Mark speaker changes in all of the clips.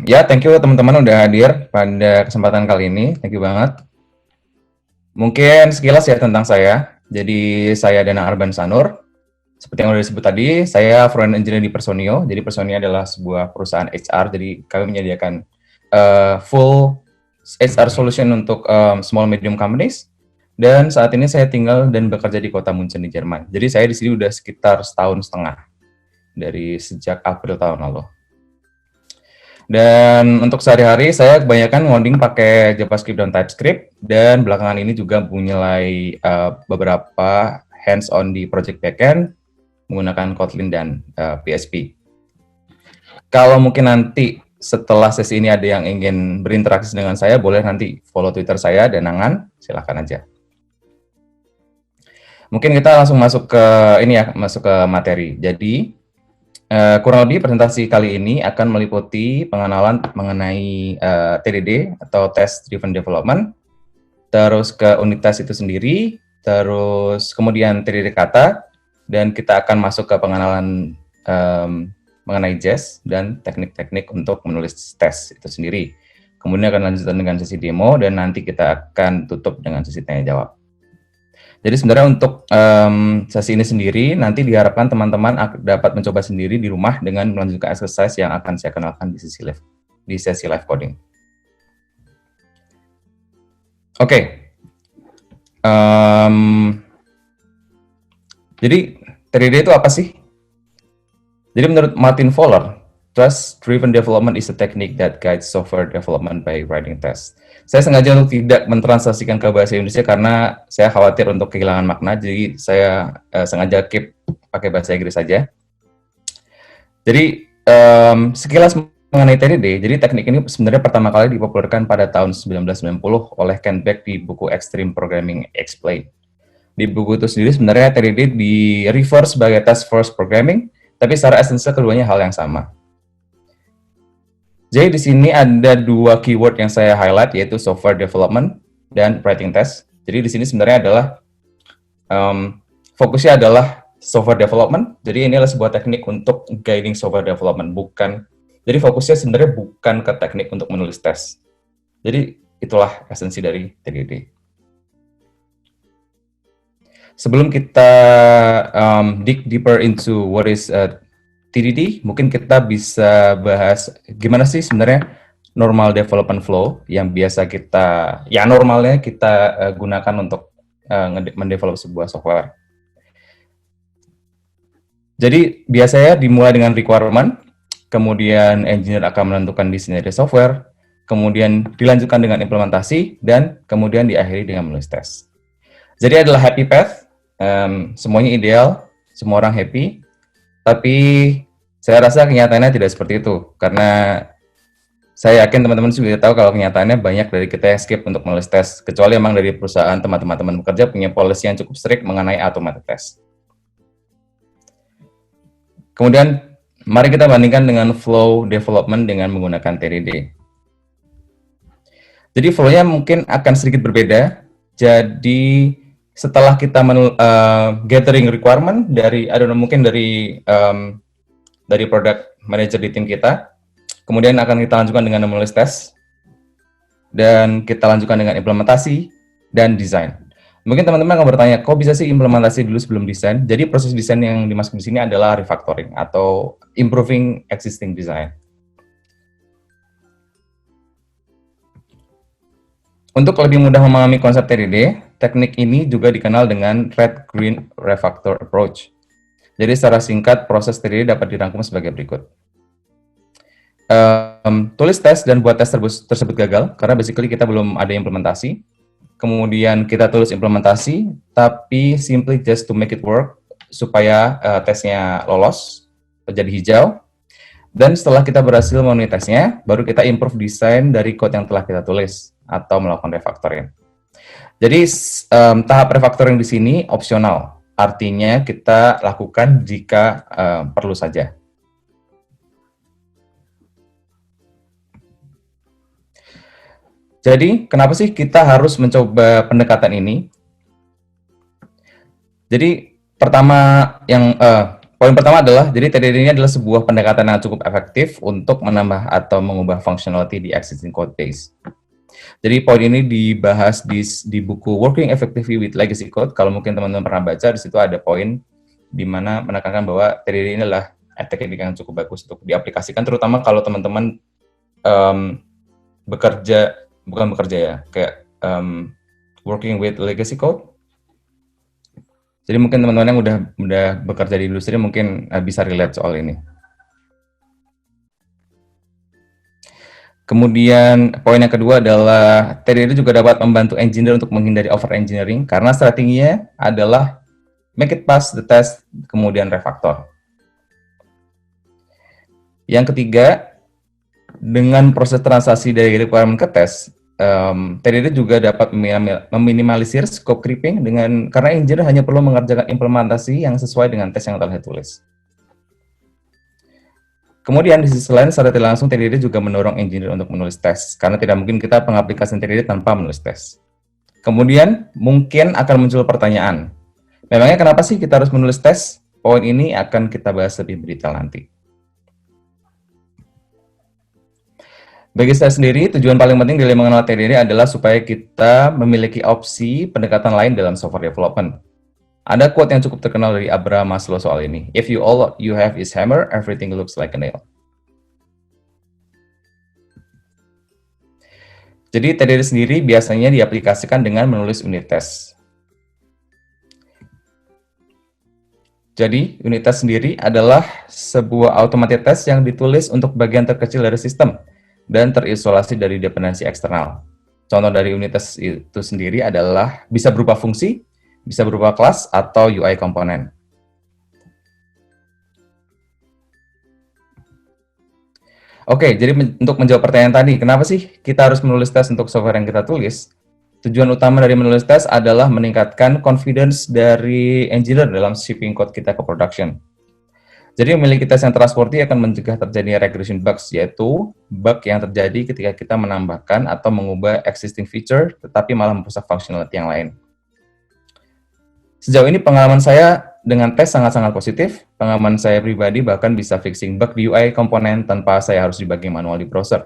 Speaker 1: Ya, thank you teman-teman udah hadir pada kesempatan kali ini. Thank you banget. Mungkin sekilas ya tentang saya. Jadi saya Danang Arban Sanur. Seperti yang sudah disebut tadi, saya front engineer di Personio. Jadi Personio adalah sebuah perusahaan HR. Jadi kami menyediakan full HR solution untuk small medium companies. Dan saat ini saya tinggal dan bekerja di kota Munchen di Jerman. Jadi saya di sini udah sekitar setahun setengah dari sejak April tahun lalu. Dan untuk sehari-hari saya kebanyakan ngoding pakai JavaScript dan TypeScript, dan belakangan ini juga mulai beberapa hands-on di project backend menggunakan Kotlin dan PHP. Kalau mungkin nanti setelah sesi ini ada yang ingin berinteraksi dengan saya, boleh nanti follow Twitter saya, Danangan, silakan aja. Mungkin kita langsung masuk ke ini ya, masuk ke materi. Jadi kurang lebih presentasi kali ini akan meliputi pengenalan mengenai TDD atau Test Driven Development, terus ke unit test itu sendiri, terus kemudian TDD kata, dan kita akan masuk ke pengenalan mengenai Jest dan teknik-teknik untuk menulis tes itu sendiri. Kemudian akan lanjutkan dengan sesi demo, dan nanti kita akan tutup dengan sesi tanya-jawab. Jadi sebenarnya untuk sesi ini sendiri, nanti diharapkan teman-teman dapat mencoba sendiri di rumah dengan melanjutkan exercise yang akan saya kenalkan di sesi live coding. Oke. Jadi TDD itu apa sih? Jadi menurut Martin Fowler, Trust-Driven Development is a technique that guides software development by writing tests. Saya sengaja untuk tidak mentranslasikan ke bahasa Indonesia karena saya khawatir untuk kehilangan makna, jadi saya sengaja keep pakai bahasa Inggris saja. Jadi sekilas mengenai TDD, jadi teknik ini sebenarnya pertama kali dipopulerkan pada tahun 1990 oleh Ken Beck di buku Extreme Programming Explained. Di buku itu sendiri sebenarnya TDD di refer sebagai Task Force Programming, tapi secara esensial keduanya hal yang sama. Jadi di sini ada dua keyword yang saya highlight, yaitu software development dan writing test. Jadi di sini sebenarnya adalah fokusnya adalah software development. Jadi ini adalah sebuah teknik untuk guiding software development, jadi fokusnya sebenarnya bukan ke teknik untuk menulis tes. Jadi itulah esensi dari TDD. Sebelum kita dig deeper into what is TDD, mungkin kita bisa bahas gimana sih sebenarnya normal development flow yang biasa kita, ya normalnya kita gunakan untuk mendevelop sebuah software. Jadi biasanya dimulai dengan requirement, kemudian engineer akan menentukan desain dari software, kemudian dilanjutkan dengan implementasi, dan kemudian diakhiri dengan menulis tes. Jadi adalah happy path, semuanya ideal, semua orang happy. Tapi saya rasa kenyataannya tidak seperti itu, karena saya yakin teman-teman sudah tahu kalau kenyataannya banyak dari kita yang skip untuk menulis tes, kecuali memang dari perusahaan teman-teman bekerja punya policy yang cukup strict mengenai automated test. Kemudian, mari kita bandingkan dengan flow development dengan menggunakan TDD. Jadi flow-nya mungkin akan sedikit berbeda. Jadi setelah kita gathering requirement dari, mungkin dari product manager di tim kita, kemudian akan kita lanjutkan dengan menulis tes, dan kita lanjutkan dengan implementasi dan desain. Mungkin teman-teman akan bertanya, kok bisa sih implementasi dulu sebelum desain? Jadi proses desain yang dimaksud di sini adalah refactoring atau improving existing design. Untuk lebih mudah memahami konsep TDD, teknik ini juga dikenal dengan Red-Green Refactor Approach. Jadi secara singkat, proses TDD dapat dirangkum sebagai berikut. Tulis tes dan buat tes tersebut gagal, karena basically kita belum ada implementasi. Kemudian kita tulis implementasi, tapi simply just to make it work, supaya tesnya lolos, jadi hijau. Dan setelah kita berhasil memenuhi tesnya, baru kita improve desain dari code yang telah kita tulis, atau melakukan refactoring. Jadi tahap refactoring di sini opsional, artinya kita lakukan jika perlu saja. Jadi kenapa sih kita harus mencoba pendekatan ini? Jadi pertama yang Poin pertama adalah, jadi TDD ini adalah sebuah pendekatan yang cukup efektif untuk menambah atau mengubah functionality di existing code base. Jadi poin ini dibahas di buku Working Effectively with Legacy Code. Kalau mungkin teman-teman pernah baca, di situ ada poin di mana menekankan bahwa TDD ini adalah teknik yang cukup bagus untuk diaplikasikan, terutama kalau teman-teman bukan bekerja ya, kayak working with legacy code. Jadi mungkin teman-teman yang udah bekerja di industri mungkin bisa relate soal ini. Kemudian poin yang kedua adalah TDD juga dapat membantu engineer untuk menghindari over engineering karena strateginya adalah make it pass the test, kemudian refactor. Yang ketiga, dengan proses transaksi dari requirement ke tes, TDD juga dapat meminimalisir scope creeping karena engineer hanya perlu mengerjakan implementasi yang sesuai dengan tes yang telah ditulis. Kemudian di sisi lain, secara tidak langsung TDD juga mendorong engineer untuk menulis tes, karena tidak mungkin kita pengaplikasian TDD tanpa menulis tes. Kemudian mungkin akan muncul pertanyaan, memangnya kenapa sih kita harus menulis tes? Poin ini akan kita bahas lebih detail nanti. Bagi saya sendiri, tujuan paling penting dari mengenal TDD adalah supaya kita memiliki opsi pendekatan lain dalam software development. Ada quote yang cukup terkenal dari Abraham Maslow soal ini. If all you have is hammer, everything looks like a nail. Jadi TDD sendiri biasanya diaplikasikan dengan menulis unit test. Jadi unit test sendiri adalah sebuah automated test yang ditulis untuk bagian terkecil dari sistem dan terisolasi dari dependensi eksternal. Contoh dari unit test itu sendiri adalah bisa berupa fungsi, bisa berupa kelas, atau UI komponen. Oke, jadi untuk menjawab pertanyaan tadi, kenapa sih kita harus menulis tes untuk software yang kita tulis? Tujuan utama dari menulis tes adalah meningkatkan confidence dari engineer dalam shipping code kita ke production. Jadi memiliki tes yang trustworthy akan mencegah terjadinya regression bugs, yaitu bug yang terjadi ketika kita menambahkan atau mengubah existing feature, tetapi malah merusak functionality yang lain. Sejauh ini pengalaman saya dengan tes sangat-sangat positif. Pengalaman saya pribadi bahkan bisa fixing bug di UI komponen tanpa saya harus dibagi manual di browser.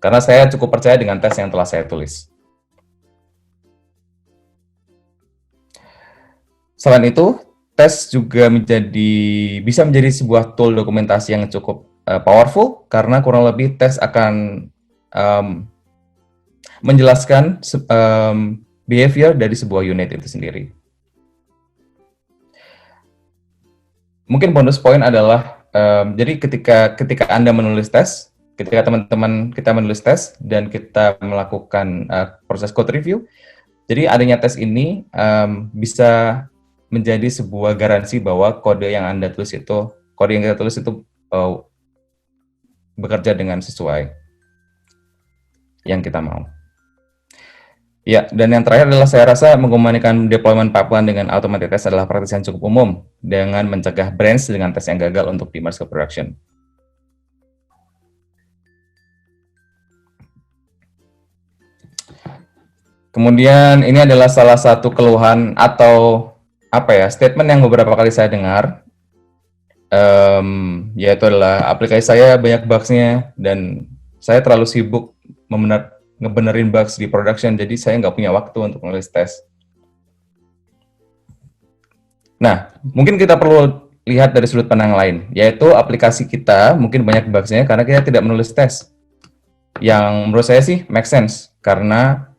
Speaker 1: Karena saya cukup percaya dengan tes yang telah saya tulis. Selain itu, tes juga bisa menjadi sebuah tool dokumentasi yang cukup powerful, karena kurang lebih tes akan menjelaskan behavior dari sebuah unit itu sendiri. Mungkin bonus poin adalah, jadi ketika Anda menulis tes, ketika teman-teman kita menulis tes, dan kita melakukan proses code review, jadi adanya tes ini bisa menjadi sebuah garansi bahwa kode yang kita tulis itu bekerja dengan sesuai yang kita mau. Ya, dan yang terakhir adalah saya rasa mengkomunikasikan deployment pipeline dengan automated test adalah praktis yang cukup umum dengan mencegah branch dengan tes yang gagal untuk di-merge ke production. Kemudian ini adalah salah satu keluhan atau statement yang beberapa kali saya dengar, yaitu adalah aplikasi saya banyak bugs-nya dan saya terlalu sibuk ngebenerin bugs di production, jadi saya nggak punya waktu untuk nulis tes. Nah, mungkin kita perlu lihat dari sudut pandang lain, yaitu aplikasi kita mungkin banyak bugs-nya karena kita tidak menulis tes. Yang menurut saya sih make sense, karena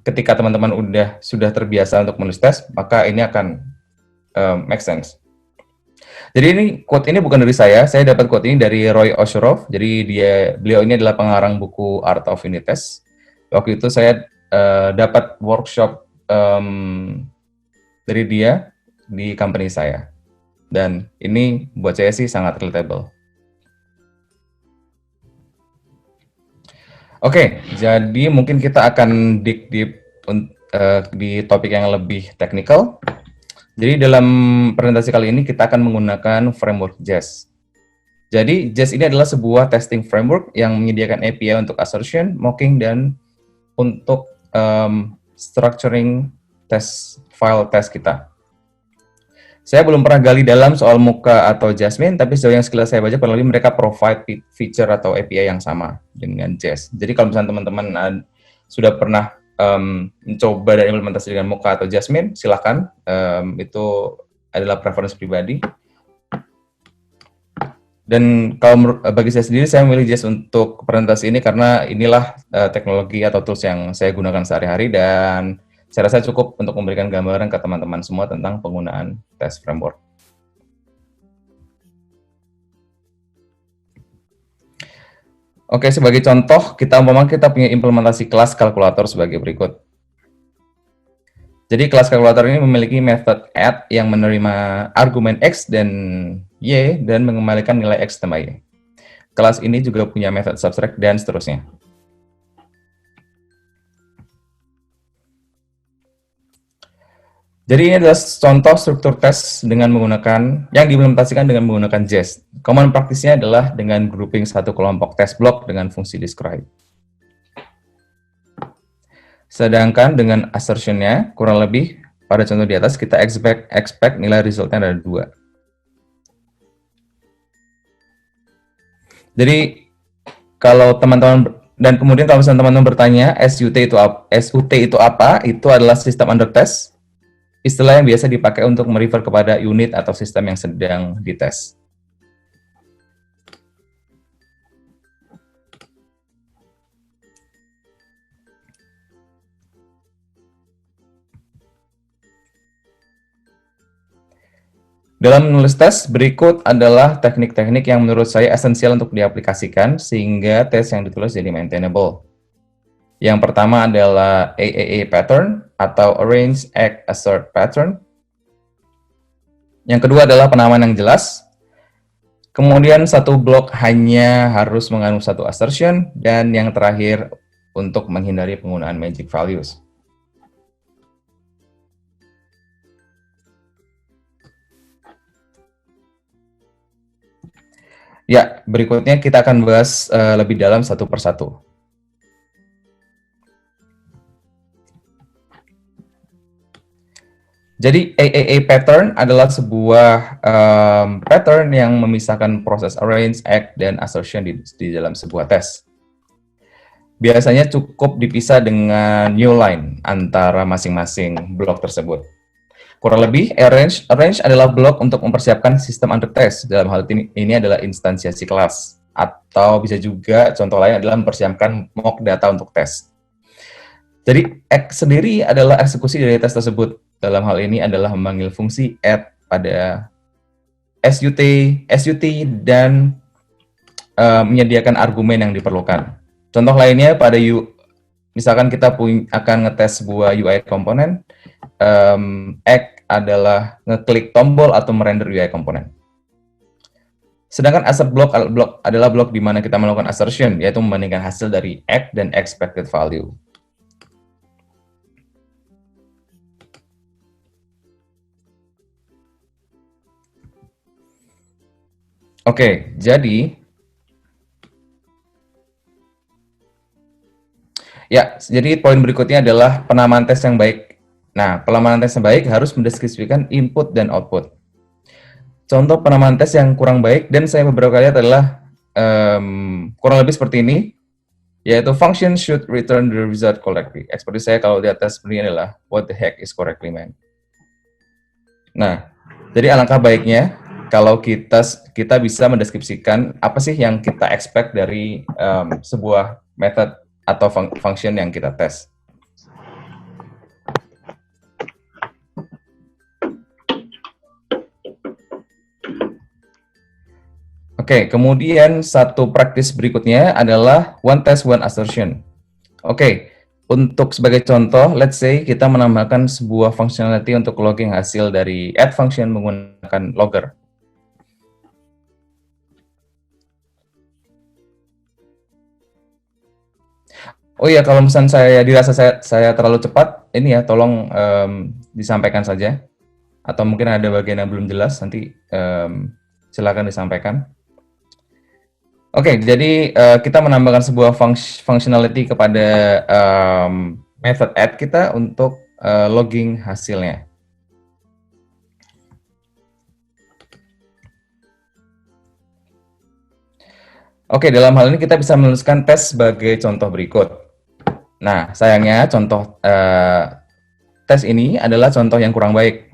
Speaker 1: ketika teman-teman sudah terbiasa untuk menulis tes, maka ini akan make sense. Jadi quote ini bukan dari saya dapat quote ini dari Roy Osherov. Jadi beliau ini adalah pengarang buku Art of Unit Test. Waktu itu saya dapat workshop dari dia di company saya. Dan ini buat saya sih sangat relatable. Oke, jadi mungkin kita akan dig deep di topik yang lebih teknikal. Jadi dalam presentasi kali ini kita akan menggunakan framework Jest. Jadi Jest ini adalah sebuah testing framework yang menyediakan API untuk assertion, mocking, dan untuk structuring file test kita. Saya belum pernah gali dalam soal Muka atau Jasmine, tapi sejauh yang sekilas saya baca, kurang lebih mereka provide feature atau API yang sama dengan Jest. Jadi kalau misalnya teman-teman sudah pernah mencoba dan implementasi dengan Muka atau Jasmine, silakan. Itu adalah preference pribadi. Dan kalau bagi saya sendiri, saya memilih Jest untuk presentasi ini karena inilah teknologi atau tools yang saya gunakan sehari-hari, dan saya rasa cukup untuk memberikan gambaran ke teman-teman semua tentang penggunaan test framework. Oke, sebagai contoh, kita punya implementasi kelas kalkulator sebagai berikut. Jadi kelas kalkulator ini memiliki method add yang menerima argumen X dan Y dan mengembalikan nilai X tambah Y. Kelas ini juga punya method subtract dan seterusnya. Jadi ini adalah contoh struktur tes dengan menggunakan yang diimplementasikan dengan menggunakan Jest. Common praktisnya adalah dengan grouping satu kelompok test block dengan fungsi describe. Sedangkan dengan assertion-nya kurang lebih pada contoh di atas kita expect nilai resultnya ada 2. Jadi kalau teman-teman, dan kemudian kalau misalnya teman-teman bertanya SUT itu apa? Itu adalah sistem under test, istilah yang biasa dipakai untuk merefer kepada unit atau sistem yang sedang dites. Dalam menulis tes, berikut adalah teknik-teknik yang menurut saya esensial untuk diaplikasikan sehingga tes yang ditulis jadi maintainable. Yang pertama adalah AAA pattern atau Arrange, Act, Assert pattern. Yang kedua adalah penamaan yang jelas. Kemudian satu blok hanya harus mengandung satu assertion. Dan yang terakhir untuk menghindari penggunaan magic values. Ya, berikutnya kita akan bahas lebih dalam satu persatu. Jadi AAA pattern adalah sebuah pattern yang memisahkan proses arrange, act, dan assertion di dalam sebuah tes. Biasanya cukup dipisah dengan new line antara masing-masing blok tersebut. Kurang lebih, arrange adalah blok untuk mempersiapkan sistem under test. Dalam hal ini adalah instansiasi kelas. Atau bisa juga contoh lain adalah mempersiapkan mock data untuk tes. Jadi, act sendiri adalah eksekusi dari tes tersebut. Dalam hal ini adalah memanggil fungsi add pada SUT dan menyediakan argumen yang diperlukan. Contoh lainnya pada misalkan kita akan ngetes sebuah UI komponen, act adalah ngeklik tombol atau merender UI komponen. Sedangkan assert block adalah blok di mana kita melakukan assertion, yaitu membandingkan hasil dari act dan expected value. Oke, jadi poin berikutnya adalah penamaan tes yang baik. Nah, penamaan tes yang baik harus mendeskripsikan input dan output. Contoh penamaan tes yang kurang baik, dan saya beberapa kali lihat adalah kurang lebih seperti ini, yaitu function should return the result correctly. Seperti saya kalau di atas sebenarnya adalah what the heck is correctly meant. Nah, jadi alangkah baiknya kalau kita bisa mendeskripsikan apa sih yang kita expect dari sebuah method atau function yang kita tes. Oke, kemudian satu praktis berikutnya adalah one test, one assertion. Oke, untuk sebagai contoh, let's say kita menambahkan sebuah functionality untuk logging hasil dari add function menggunakan logger. Oh iya, kalau misalnya saya dirasa saya terlalu cepat, ini ya tolong disampaikan saja. Atau mungkin ada bagian yang belum jelas, nanti silakan disampaikan. Oke, jadi kita menambahkan sebuah functionality kepada method add kita untuk logging hasilnya. Oke, dalam hal ini kita bisa menuliskan tes sebagai contoh berikut. Nah, sayangnya contoh tes ini adalah contoh yang kurang baik.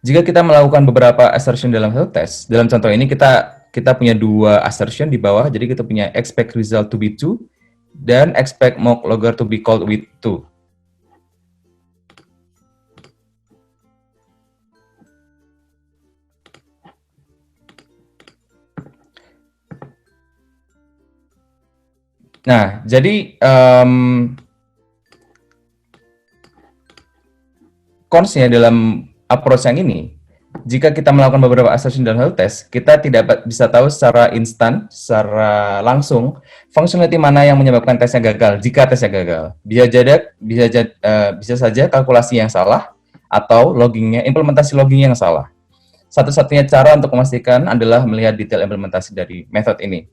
Speaker 1: Jika kita melakukan beberapa assertion dalam satu tes, dalam contoh ini kita punya dua assertion di bawah, jadi kita punya expect result to be 2 dan expect mock logger to be called with 2. Nah, jadi cons-nya dalam approach yang ini, jika kita melakukan beberapa assertion dalam satu tes, kita tidak bisa tahu secara instan, secara langsung, functionality mana yang menyebabkan tesnya gagal. Jika tesnya gagal, bisa saja kalkulasi yang salah atau implementasi loggingnya yang salah. Satu-satunya cara untuk memastikan adalah melihat detail implementasi dari method ini.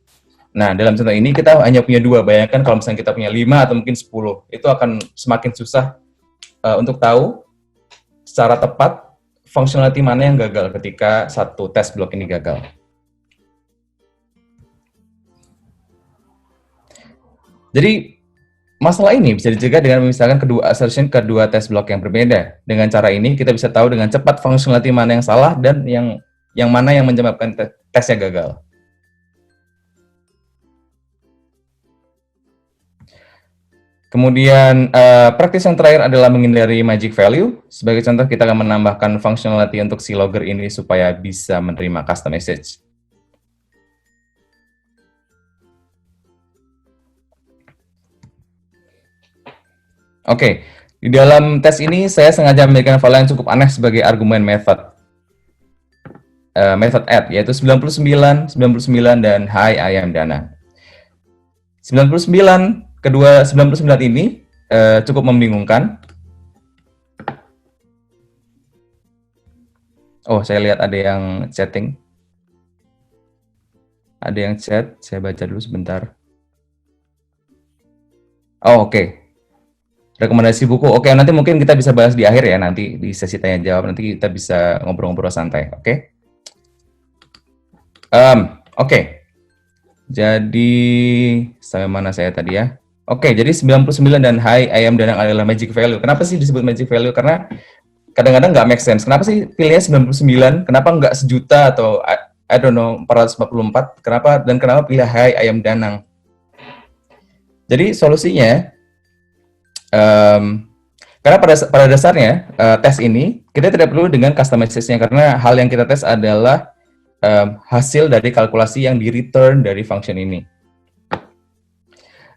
Speaker 1: Nah, dalam contoh ini kita hanya punya dua. Bayangkan kalau misalnya kita punya 5 atau mungkin 10, itu akan semakin susah untuk tahu secara tepat functionality mana yang gagal ketika satu test block ini gagal. Jadi, masalah ini bisa dicegah dengan memisahkan kedua assertion kedua test block yang berbeda. Dengan cara ini, kita bisa tahu dengan cepat functionality mana yang salah dan yang mana yang menyebabkan tesnya gagal. Kemudian, praktis yang terakhir adalah menghindari magic value. Sebagai contoh, kita akan menambahkan functionality untuk si logger ini supaya bisa menerima custom message. Oke, di dalam tes ini saya sengaja memberikan value yang cukup aneh sebagai argumen method. Method add, yaitu 99, 99, dan hi, I am Dana. 99, kedua 99 ini cukup membingungkan. Oh, saya lihat ada yang chatting. Ada yang chat, saya baca dulu sebentar. Oh, oke. Rekomendasi buku. Oke, nanti mungkin kita bisa bahas di akhir ya, nanti di sesi tanya jawab, nanti kita bisa ngobrol-ngobrol santai, oke? Oke. Jadi, sampai mana saya tadi ya? Oke, jadi 99 dan hi, I am Danang adalah magic value. Kenapa sih disebut magic value? Karena kadang-kadang nggak make sense. Kenapa sih pilihnya 99? Kenapa nggak sejuta atau I don't know, 444? Kenapa pilih hi, I am Danang? Jadi solusinya, karena pada dasarnya tes ini kita tidak perlu dengan customization-nya karena hal yang kita tes adalah hasil dari kalkulasi yang di return dari function ini.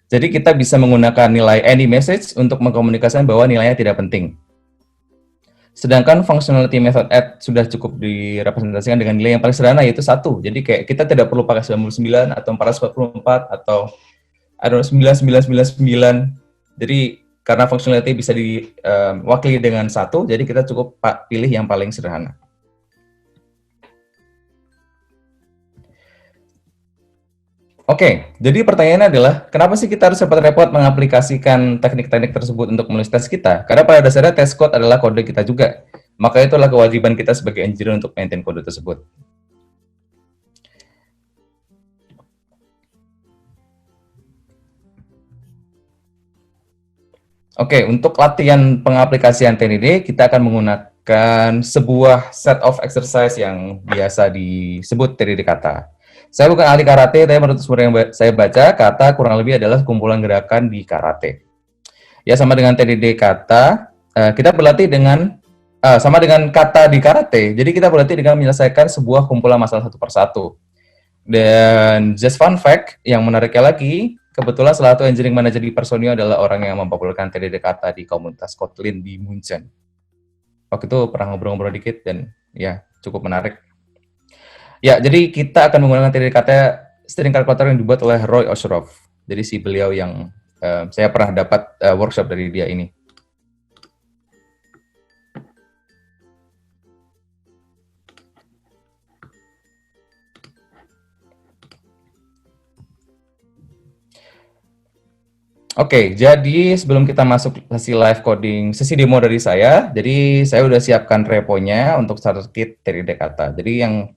Speaker 1: Jadi kita bisa menggunakan nilai any message untuk mengkomunikasikan bahwa nilainya tidak penting. Sedangkan functionality method add sudah cukup direpresentasikan dengan nilai yang paling sederhana yaitu 1. Jadi kayak kita tidak perlu pakai 99 atau 444 atau I don't know, 9999. Jadi karena functionality bisa diwakili dengan 1, jadi kita cukup pilih yang paling sederhana. Oke, jadi pertanyaannya adalah, kenapa sih kita harus repot-repot mengaplikasikan teknik-teknik tersebut untuk menulis tes kita? Karena pada dasarnya tes code adalah kode kita juga. Maka itulah kewajiban kita sebagai engineer untuk maintain kode tersebut. Oke, untuk latihan pengaplikasian TDD, kita akan menggunakan sebuah set of exercise yang biasa disebut TDD kata. Saya bukan ahli karate, tapi menurut sumber yang saya baca, kata kurang lebih adalah kumpulan gerakan di karate. Ya, sama dengan TDD kata, kita berlatih dengan, sama dengan kata di karate, jadi kita berlatih dengan menyelesaikan sebuah kumpulan masalah satu persatu. Dan just fun fact, yang menariknya lagi, kebetulan salah satu engineering manager di Personio adalah orang yang mempopulerkan TDD kata di komunitas Kotlin di Munchen. Waktu itu pernah ngobrol-ngobrol dikit dan ya cukup menarik. Ya, jadi kita akan menggunakan TDD kata string calculator yang dibuat oleh Roy Oshrov. Jadi si beliau yang saya pernah dapat workshop dari dia ini. Oke, jadi sebelum kita masuk sesi live coding, sesi demo dari saya, jadi saya udah siapkan reponya untuk starter kit TDD kata. Jadi yang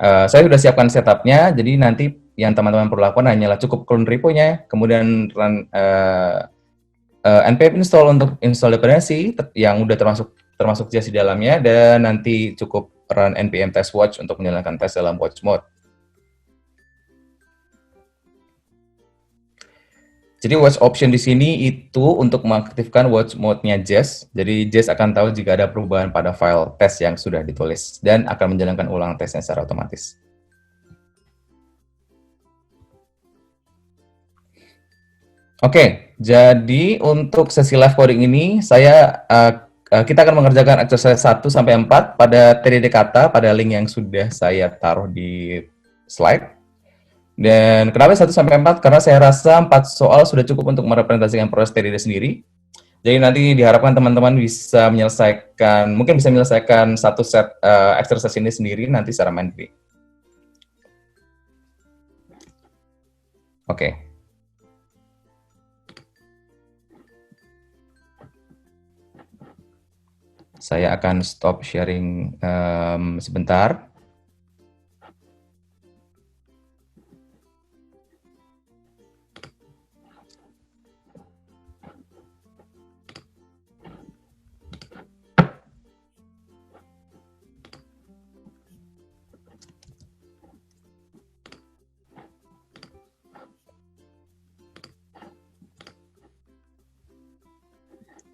Speaker 1: Saya sudah siapkan setupnya, jadi nanti yang teman-teman perlu lakukan hanyalah cukup clone repo-nya, kemudian run npm install untuk install dependency yang udah termasuk JS di dalamnya, dan nanti cukup run npm test watch untuk menjalankan tes dalam watch mode. Jadi watch option di sini itu untuk mengaktifkan watch mode-nya Jest. Jadi Jest akan tahu jika ada perubahan pada file tes yang sudah ditulis dan akan menjalankan ulang tesnya secara otomatis. Oke, jadi untuk sesi live coding ini kita akan mengerjakan exercise 1 sampai 4 pada TDD kata pada link yang sudah saya taruh di slide. Dan kenapa 1 sampai 4? Karena saya rasa 4 soal sudah cukup untuk merepresentasikan proses TDD sendiri. Jadi nanti diharapkan teman-teman bisa mungkin bisa menyelesaikan satu set exercise ini sendiri nanti secara mandiri. Oke. Saya akan stop sharing sebentar.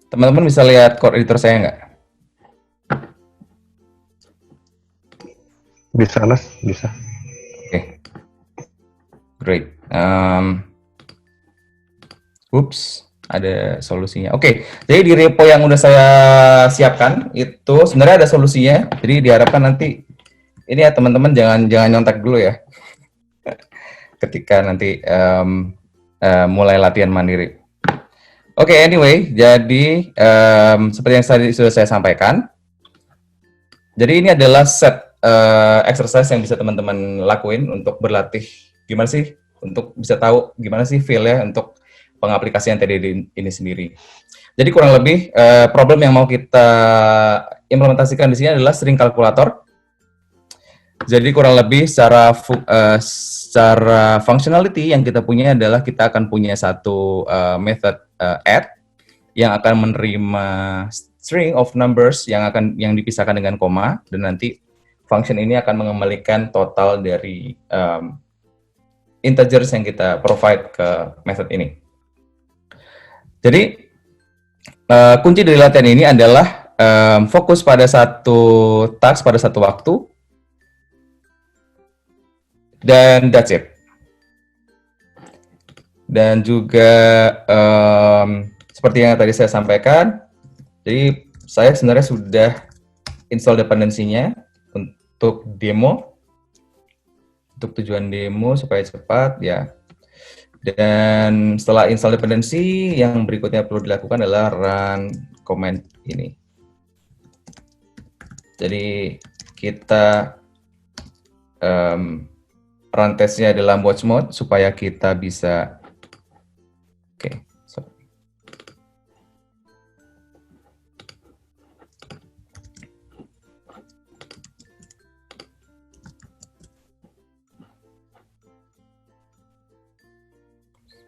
Speaker 1: Teman-teman bisa lihat code editor saya nggak?
Speaker 2: Bisa, Mas. Bisa.
Speaker 1: Oke. Great. Oops, ada solusinya. Oke, jadi di repo yang udah saya siapkan itu sebenarnya ada solusinya. Jadi diharapkan nanti ini ya teman-teman jangan nyontek dulu ya. Ketika nanti mulai latihan mandiri. Oke, anyway, jadi seperti yang tadi sudah saya sampaikan. Jadi ini adalah set exercise yang bisa teman-teman lakuin untuk berlatih gimana sih untuk bisa tahu gimana sih feel-nya untuk pengaplikasian TDD ini sendiri. Jadi kurang lebih problem yang mau kita implementasikan di sini adalah string kalkulator. Jadi kurang lebih secara functionality yang kita punya adalah kita akan punya satu method add yang akan menerima string of numbers yang dipisahkan dengan koma, dan nanti function ini akan mengembalikan total dari integers yang kita provide ke method ini. Jadi kunci dari latihan ini adalah fokus pada satu task pada satu waktu, dan that's it. Dan juga seperti yang tadi saya sampaikan, jadi saya sebenarnya sudah install dependensinya untuk demo, untuk tujuan demo supaya cepat ya. Dan setelah install dependency, yang berikutnya perlu dilakukan adalah run command ini. Jadi kita run testnya dalam watch mode supaya kita bisa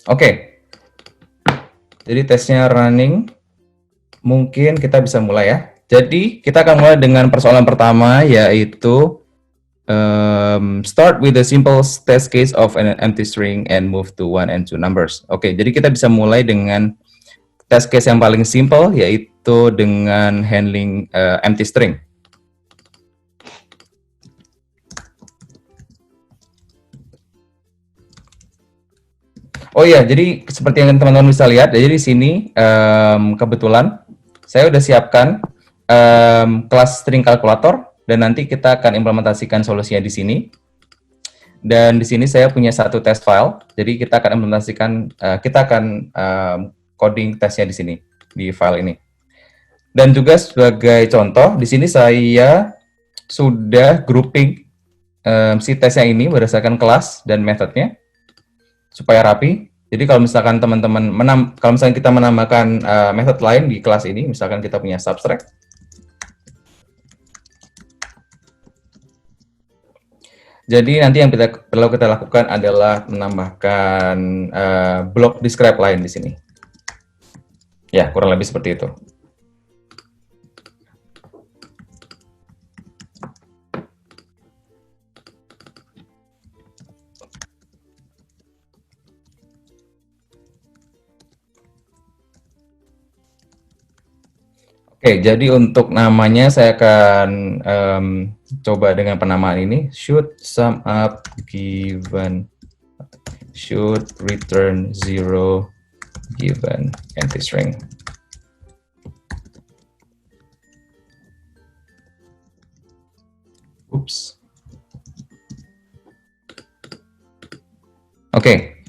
Speaker 1: Oke, jadi tesnya running, mungkin kita bisa mulai ya. Jadi kita akan mulai dengan persoalan pertama, yaitu start with the simple test case of an empty string and move to 1 and 2 numbers. Oke, jadi kita bisa mulai dengan test case yang paling simple, yaitu dengan handling empty string. Oh iya, jadi seperti yang teman-teman bisa lihat, jadi di sini kebetulan saya udah siapkan kelas string kalkulator, dan nanti kita akan implementasikan solusinya di sini. Dan di sini saya punya satu test file, jadi kita akan implementasikan, kita akan coding tesnya di sini, di file ini. Dan juga sebagai contoh, di sini saya sudah grouping si tesnya ini berdasarkan kelas dan metodenya, supaya rapi. Jadi kalau misalkan teman-teman kalau misalkan kita menambahkan method lain di kelas ini, misalkan kita punya subtract. Jadi nanti yang perlu kita lakukan adalah menambahkan block describe lain di sini. Ya, kurang lebih seperti itu. Oke, jadi untuk namanya saya akan coba dengan penamaan ini, should sum up given, should return 0 given empty string. Oops. Oke.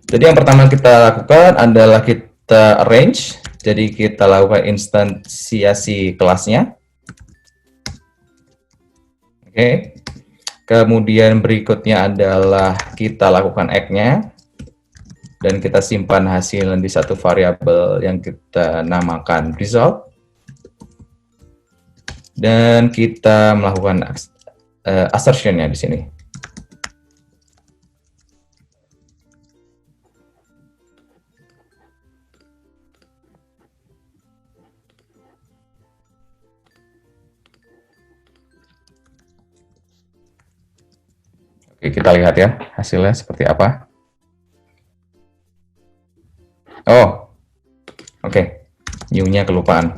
Speaker 1: Jadi yang pertama kita lakukan adalah kita arrange. Jadi kita lakukan instansiasi kelasnya. Oke. Kemudian berikutnya adalah kita lakukan act-nya. Dan kita simpan hasil di satu variabel yang kita namakan result. Dan kita melakukan assertion-nya di sini. Oke, kita lihat ya hasilnya seperti apa. Oh, oke. New-nya kelupaan.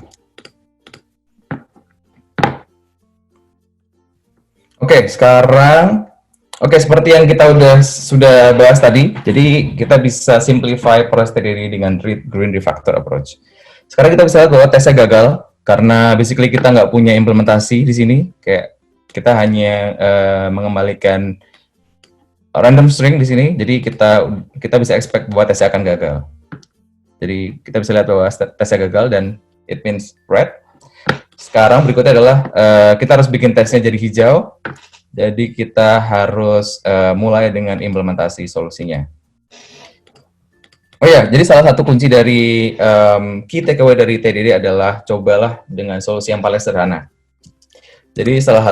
Speaker 1: Oke, sekarang seperti yang kita sudah bahas tadi, jadi kita bisa simplify proses TDD dengan green refactor approach. Sekarang kita bisa lihat bahwa tesnya gagal karena basically kita nggak punya implementasi di sini, kayak kita hanya mengembalikan random string di sini, jadi kita bisa expect bahwa tesnya akan gagal. Jadi kita bisa lihat bahwa tesnya gagal dan it means red. Sekarang berikutnya adalah kita harus bikin tesnya jadi hijau. Jadi kita harus mulai dengan implementasi solusinya. Oh ya, jadi salah satu kunci dari key takeaway dari TDD adalah cobalah dengan solusi yang paling sederhana. Jadi salah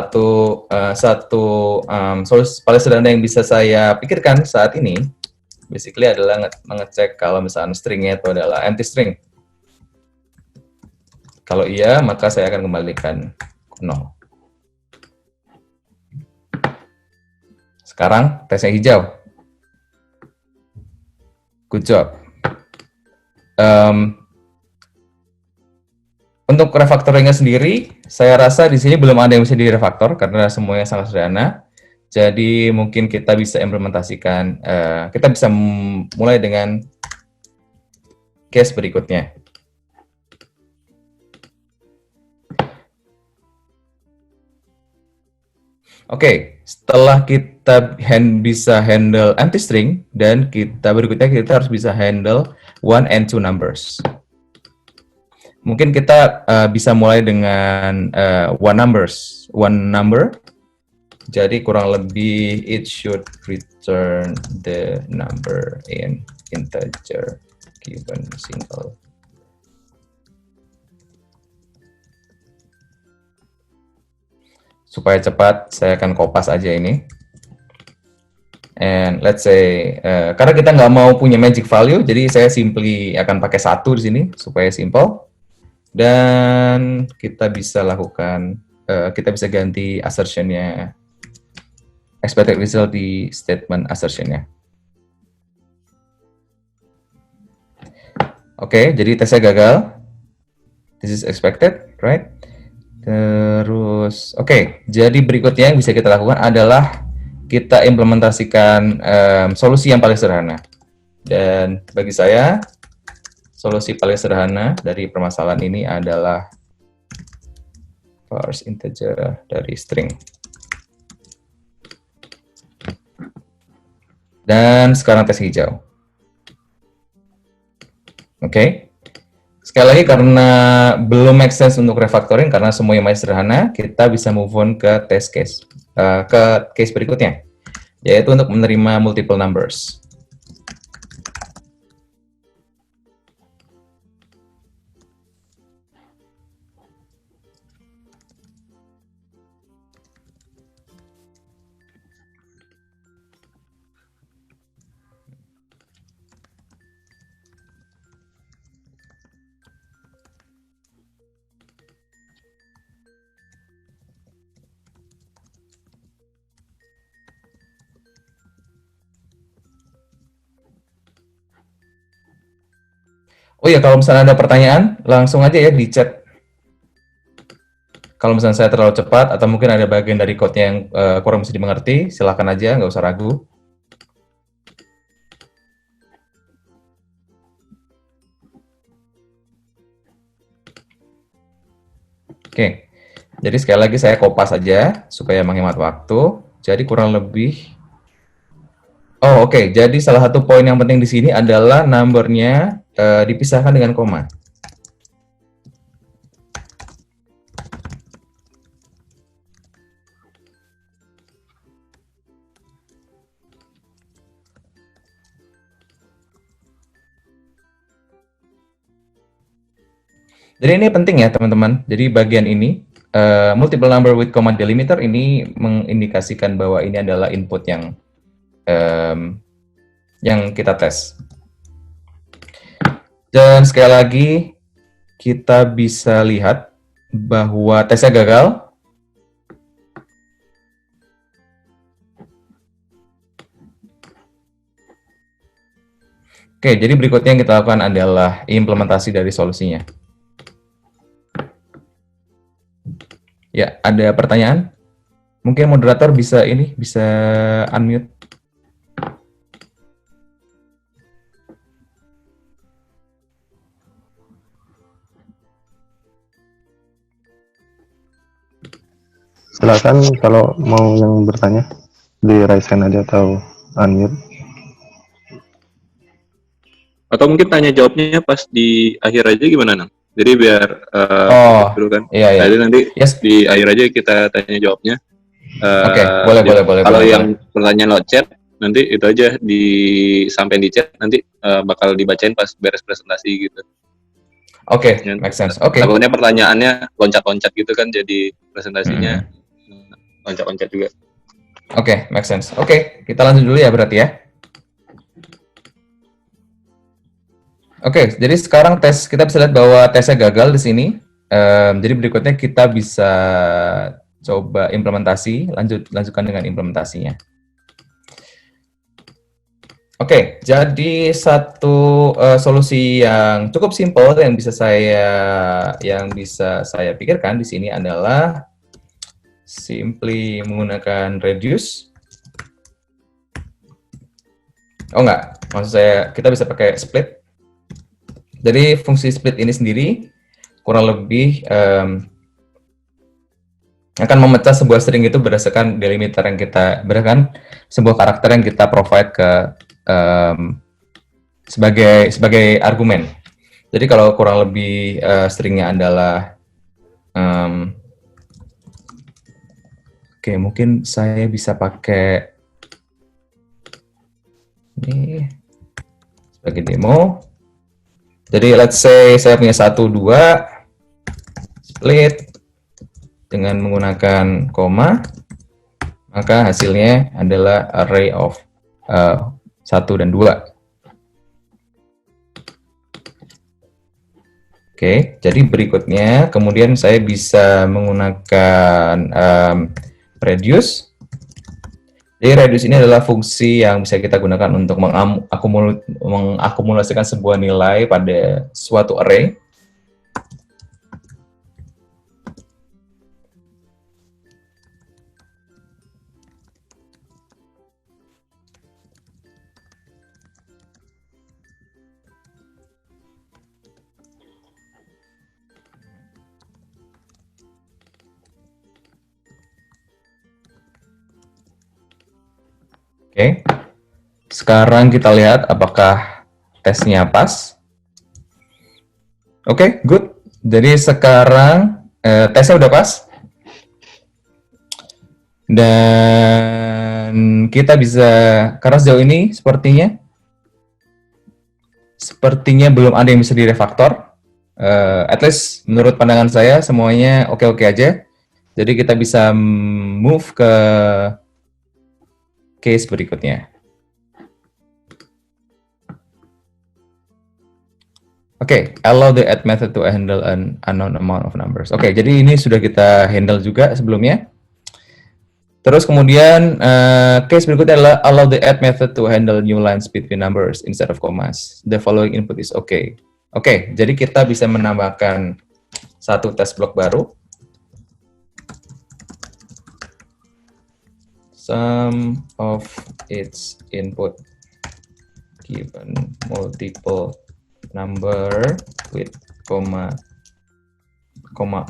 Speaker 1: satu solusi paling sederhana yang bisa saya pikirkan saat ini, basically adalah mengecek kalau misalnya stringnya itu adalah empty string. Kalau iya, maka saya akan kembalikan 0. Sekarang tesnya hijau. Good job. Untuk refactoringnya sendiri, saya rasa di sini belum ada yang bisa direfaktor karena semuanya sangat sederhana. Jadi mungkin kita bisa implementasikan, kita bisa mulai dengan case berikutnya. Oke, setelah kita bisa handle empty string dan berikutnya kita harus bisa handle one and two numbers. Mungkin kita bisa mulai dengan one number. Jadi kurang lebih it should return the number in integer given single. Supaya cepat, saya akan kopas aja ini. And let's say, karena kita nggak mau punya magic value, jadi saya simply akan pakai 1 di sini supaya simple. Dan kita bisa lakukan, kita bisa ganti assertion-nya, expected result di statement assertion-nya. Oke, jadi tesnya gagal. This is expected, right? Terus, jadi berikutnya yang bisa kita lakukan adalah kita implementasikan solusi yang paling sederhana. Dan bagi saya, solusi paling sederhana dari permasalahan ini adalah parse integer dari string. Dan sekarang tes hijau. Oke. Sekali lagi karena belum make sense untuk refactoring karena semuanya masih sederhana, kita bisa move on ke test case. Ke case berikutnya, yaitu untuk menerima multiple numbers. Oh ya, kalau misalnya ada pertanyaan, langsung aja ya di chat. Kalau misalnya saya terlalu cepat atau mungkin ada bagian dari code-nya yang kurang bisa dimengerti, silakan aja, nggak usah ragu. Oke, jadi sekali lagi saya kopas aja supaya menghemat waktu. Jadi kurang lebih, oh oke, jadi salah satu poin yang penting di sini adalah number-nya dipisahkan dengan koma. Jadi ini penting ya teman-teman. Jadi bagian ini multiple number with comma delimiter ini mengindikasikan bahwa ini adalah input yang kita tes. Dan sekali lagi kita bisa lihat bahwa tesnya gagal. Oke, jadi berikutnya yang kita lakukan adalah implementasi dari solusinya. Ya, ada pertanyaan? Mungkin moderator bisa unmute.
Speaker 2: Silakan kalau mau yang bertanya di raise hand aja atau unmute.
Speaker 3: Atau mungkin tanya jawabnya pas di akhir aja gimana, Nang? Jadi biar dulu kan.
Speaker 1: Iya.
Speaker 3: Jadi nanti di akhir aja kita tanya jawabnya.
Speaker 1: Oke, boleh.
Speaker 3: Kalau yang pertanyaan lewat chat, nanti itu aja disampaikan di chat, nanti bakal dibacain pas beres presentasi gitu.
Speaker 1: Oke, make sense. Oke.
Speaker 3: Takutnya pertanyaannya loncat-loncat gitu kan, jadi presentasinya loncat-loncat juga.
Speaker 1: Oke, make sense. Oke, kita lanjut dulu ya berarti ya. Oke, jadi sekarang kita bisa lihat bahwa tesnya gagal di sini. Jadi berikutnya kita bisa coba implementasi, lanjutkan dengan implementasinya. Oke, jadi satu solusi yang cukup simpel yang bisa saya pikirkan di sini adalah simply menggunakan reduce. Oh enggak, maksud saya kita bisa pakai split. Jadi fungsi split ini sendiri kurang lebih akan memecah sebuah string itu berdasarkan delimiter yang berdasarkan sebuah karakter yang kita provide ke sebagai argumen. Jadi kalau kurang lebih stringnya adalah oke, mungkin saya bisa pakai ini sebagai demo. Jadi let's say saya punya 1, 2 split dengan menggunakan koma, maka hasilnya adalah array of 1 dan 2. Oke, jadi berikutnya kemudian saya bisa menggunakan reduce. Jadi reduce ini adalah fungsi yang bisa kita gunakan untuk mengakumulasikan sebuah nilai pada suatu array. Oke, sekarang kita lihat apakah tesnya pas. Oke, good. Jadi sekarang tesnya udah pas. Dan kita bisa, karena sejauh ini sepertinya belum ada yang bisa direfaktor. At least menurut pandangan saya semuanya oke-oke aja. Jadi kita bisa move ke case berikutnya. Oke, allow the add method to handle an unknown amount of numbers. Oke, jadi ini sudah kita handle juga sebelumnya. Terus kemudian case berikutnya adalah allow the add method to handle new lines between numbers instead of commas. The following input is okay. Oke, jadi kita bisa menambahkan satu test block baru. Sum of its input given multiple number with comma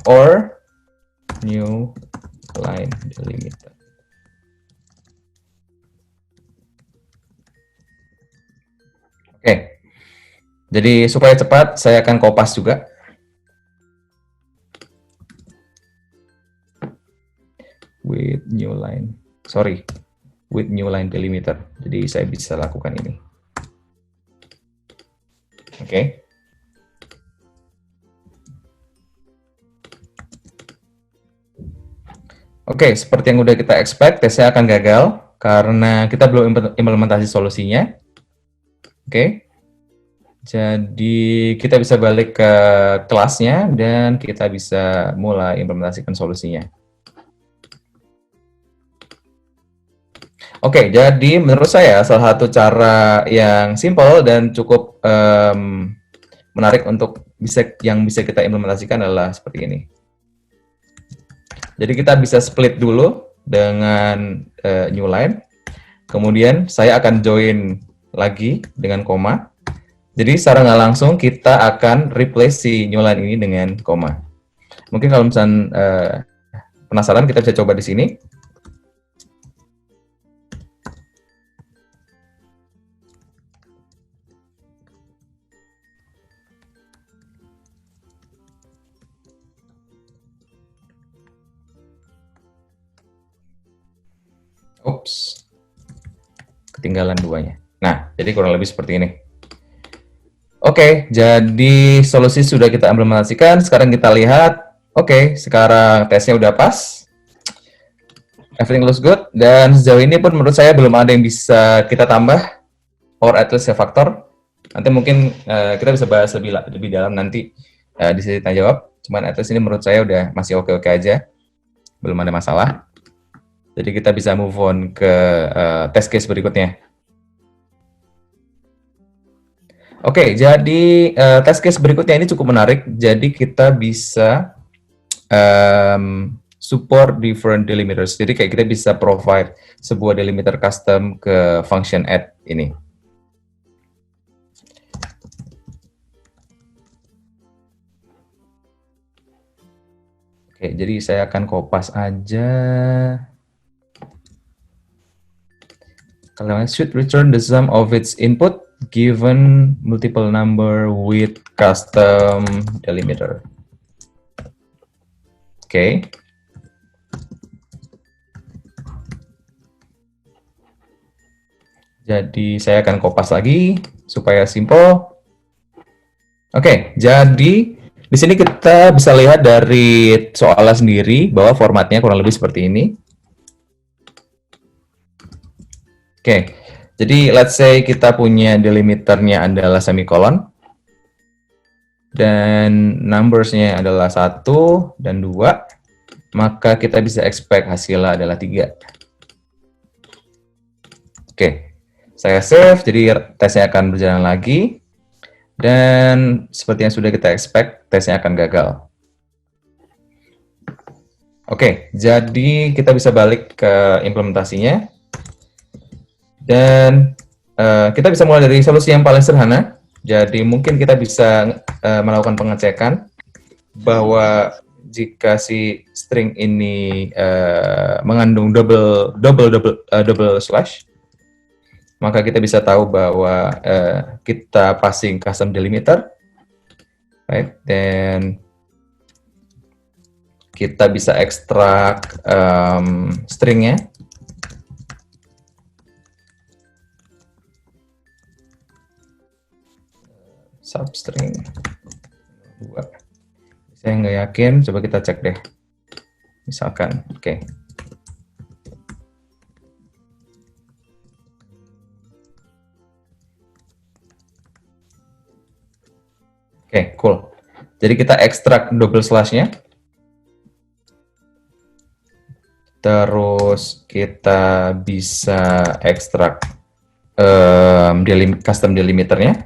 Speaker 1: or new line delimiter. Oke. Jadi supaya cepat, saya akan kopas juga. With new line, with new line delimiter. Jadi saya bisa lakukan ini. Oke. Oke, seperti yang udah kita expect, tesnya akan gagal karena kita belum implementasi solusinya. Oke. Jadi kita bisa balik ke kelasnya dan kita bisa mulai implementasikan solusinya. Oke, jadi menurut saya salah satu cara yang simple dan cukup menarik untuk yang bisa kita implementasikan adalah seperti ini. Jadi kita bisa split dulu dengan new line, kemudian saya akan join lagi dengan koma. Jadi secara nggak langsung kita akan replace si new line ini dengan koma. Mungkin kalau misalnya penasaran, kita bisa coba di sini. Oops, ketinggalan duanya. Nah, jadi kurang lebih seperti ini. Oke, jadi solusi sudah kita implementasikan. Sekarang kita lihat, oke, sekarang tesnya udah pas. Everything looks good. Dan sejauh ini pun menurut saya belum ada yang bisa kita tambah, or at least a factor. Nanti mungkin kita bisa bahas lebih dalam nanti di sesi tanya jawab. Cuman at least ini menurut saya udah masih oke-oke aja. Belum ada masalah. Jadi kita bisa move on ke test case berikutnya. Oke, jadi test case berikutnya ini cukup menarik. Jadi kita bisa support different delimiters. Jadi kayak kita bisa provide sebuah delimiter custom ke function add ini. Oke, jadi saya akan kopas aja. Kalimat should return the sum of its input given multiple number with custom delimiter. Oke. Jadi saya akan kopas lagi supaya simple. Oke, jadi di sini kita bisa lihat dari soalnya sendiri bahwa formatnya kurang lebih seperti ini. Oke, jadi let's say kita punya delimiternya adalah semikolon dan numbersnya adalah 1 dan 2, maka kita bisa expect hasilnya adalah 3. Oke, saya save, jadi tesnya akan berjalan lagi dan seperti yang sudah kita expect, tesnya akan gagal. Oke, jadi kita bisa balik ke implementasinya. Dan kita bisa mulai dari solusi yang paling sederhana. Jadi mungkin kita bisa melakukan pengecekan bahwa jika si string ini mengandung double slash, maka kita bisa tahu bahwa kita passing custom delimiter, right? Dan kita bisa ekstrak stringnya. Substring 2. Saya nggak yakin, coba kita cek deh. Misalkan, oke. Oke, cool. Jadi kita ekstrak double slash-nya. Terus kita bisa ekstrak custom delimiternya.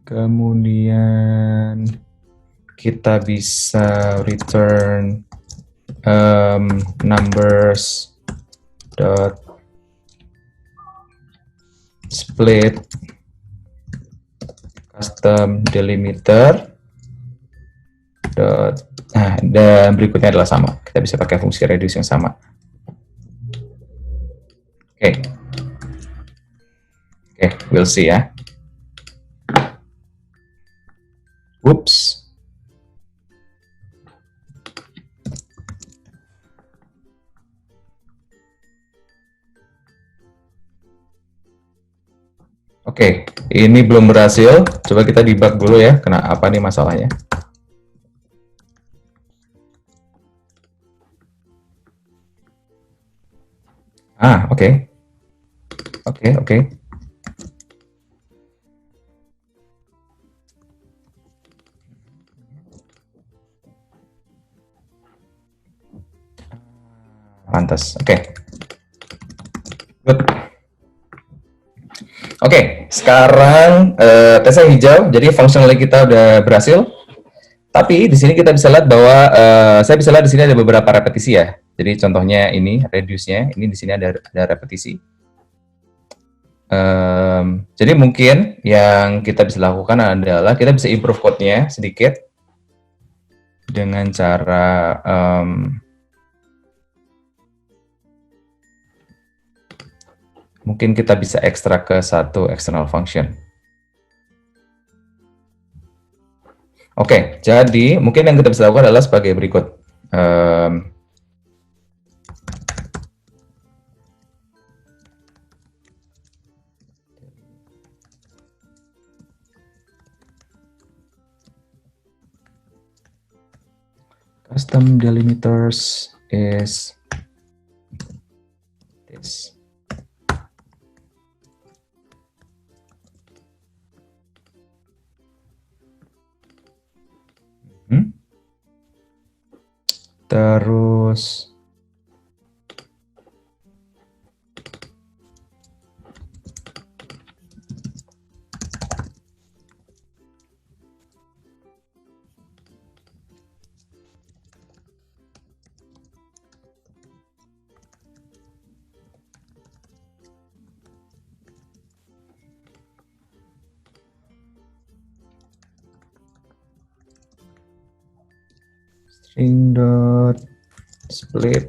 Speaker 1: Kemudian kita bisa return numbers dot split custom delimiter dot, dan berikutnya adalah sama. Kita bisa pakai fungsi reduce yang sama. Oke, we'll see ya. Whoops. Oke, ini belum berhasil. Coba kita debug dulu ya, apa nih masalahnya. Oke. Oke. Pantas, oke. Good. Oke, sekarang tesnya hijau, jadi functionally kita udah berhasil. Tapi di sini kita bisa lihat bahwa saya bisa lihat di sini ada beberapa repetisi ya. Jadi contohnya ini reduce-nya, ini di sini ada repetisi. Jadi mungkin yang kita bisa lakukan adalah kita bisa improve code-nya sedikit dengan cara mungkin kita bisa ekstrak ke satu external function. Oke, jadi mungkin yang kita bisa lakukan adalah sebagai berikut. Custom delimiters is this. Terus string dot split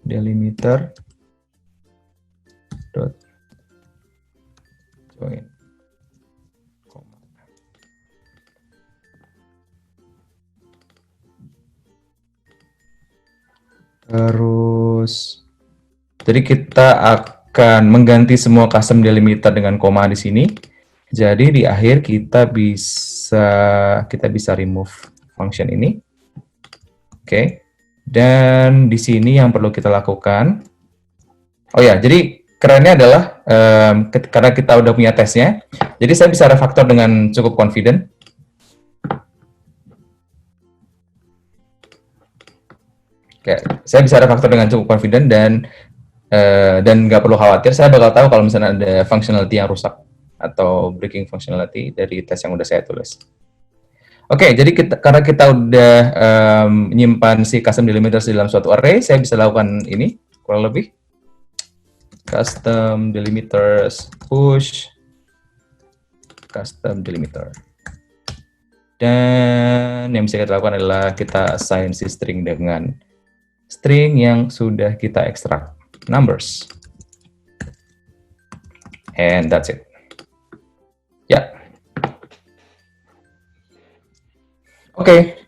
Speaker 1: delimiter dot join terus jadi kita akan mengganti semua custom delimiter dengan koma di sini. Jadi di akhir kita bisa remove function ini. Oke. Dan di sini yang perlu kita lakukan, oh ya, jadi kerennya adalah karena kita udah punya tesnya, jadi saya bisa refactor dengan cukup confident. Oke, saya bisa refactor dengan cukup confident dan nggak perlu khawatir, saya bakal tahu kalau misalnya ada functionality yang rusak atau breaking functionality dari tes yang udah saya tulis. Oke, jadi karena kita udah menyimpan si custom delimiters di dalam suatu array, saya bisa lakukan ini kurang lebih custom delimiters push custom delimiter. Dan yang bisa kita lakukan adalah kita assign si string dengan string yang sudah kita ekstrak, numbers. And that's it. Ya. Oke,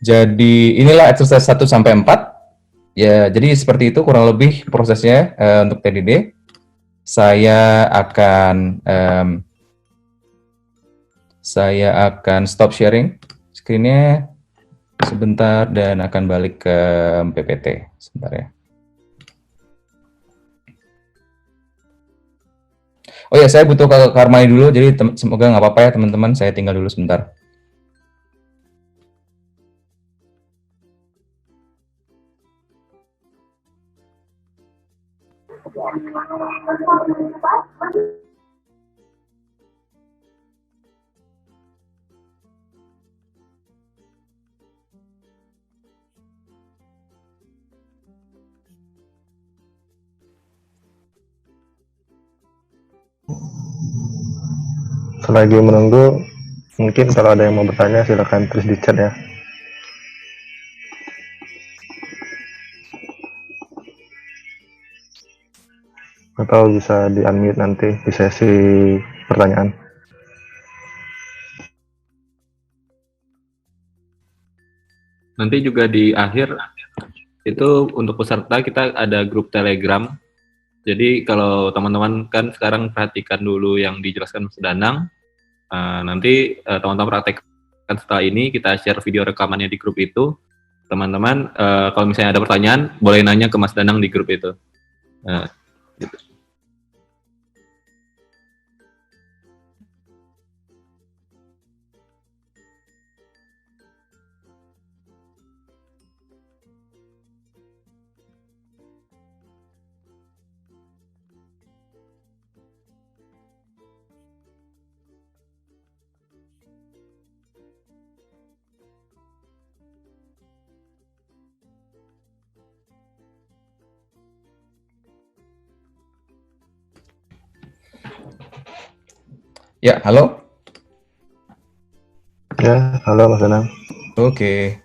Speaker 1: jadi inilah exercise 1 sampai 4. Ya, jadi seperti itu kurang lebih prosesnya untuk TDD. Saya akan stop sharing screen-nya sebentar dan akan balik ke PPT sebentar ya. Oh ya, saya butuh ke Karmani dulu, jadi semoga nggak apa-apa ya teman-teman, saya tinggal dulu sebentar.
Speaker 2: Selagi menunggu, mungkin kalau ada yang mau bertanya silakan tulis di chat ya. Atau bisa di unmute nanti di sesi pertanyaan.
Speaker 3: Nanti juga di akhir itu untuk peserta kita ada grup Telegram. Jadi kalau teman-teman kan sekarang perhatikan dulu yang dijelaskan Mas Danang. Nanti teman-teman praktekkan setelah ini, kita share video rekamannya di grup itu. Teman-teman kalau misalnya ada pertanyaan boleh nanya ke Mas Danang di grup itu. Gitu.
Speaker 1: Ya, halo.
Speaker 2: Ya, halo Mas Danang.
Speaker 1: Oke.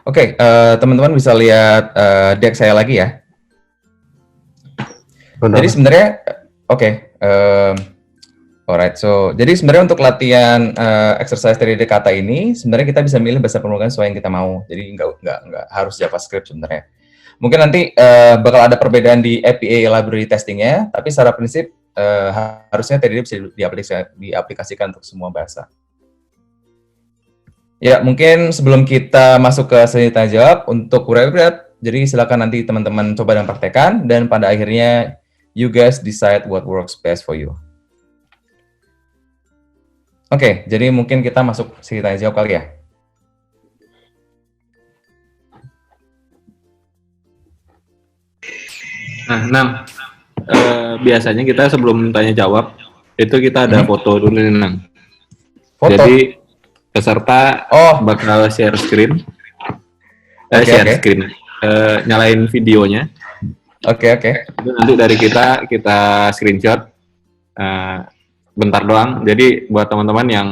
Speaker 1: Oke, teman-teman bisa lihat deck saya lagi ya.
Speaker 2: Udah,
Speaker 1: Jadi
Speaker 2: Mas.
Speaker 1: sebenarnya, oke, alright. So, jadi sebenarnya untuk latihan exercise 3D kata ini, sebenarnya kita bisa milih bahasa pemrograman sesuai yang kita mau. Jadi nggak harus JavaScript sebenarnya. Mungkin nanti bakal ada perbedaan di API library testingnya, tapi secara prinsip harusnya 3D bisa diaplikasikan untuk semua bahasa. Ya, mungkin sebelum kita masuk ke sesi tanya jawab untuk berat, jadi silakan nanti teman-teman coba dan praktekkan, dan pada akhirnya you guys decide what works best for you. Oke, jadi mungkin kita masuk sesi tanya jawab kali ya.
Speaker 3: Nah, biasanya kita sebelum tanya jawab itu kita ada foto dulu nih, Nang.
Speaker 1: Foto.
Speaker 3: Jadi peserta bakal share screen, screen, nyalain videonya.
Speaker 1: Oke.
Speaker 3: Nanti dari kita screenshot, bentar doang. Jadi buat teman-teman yang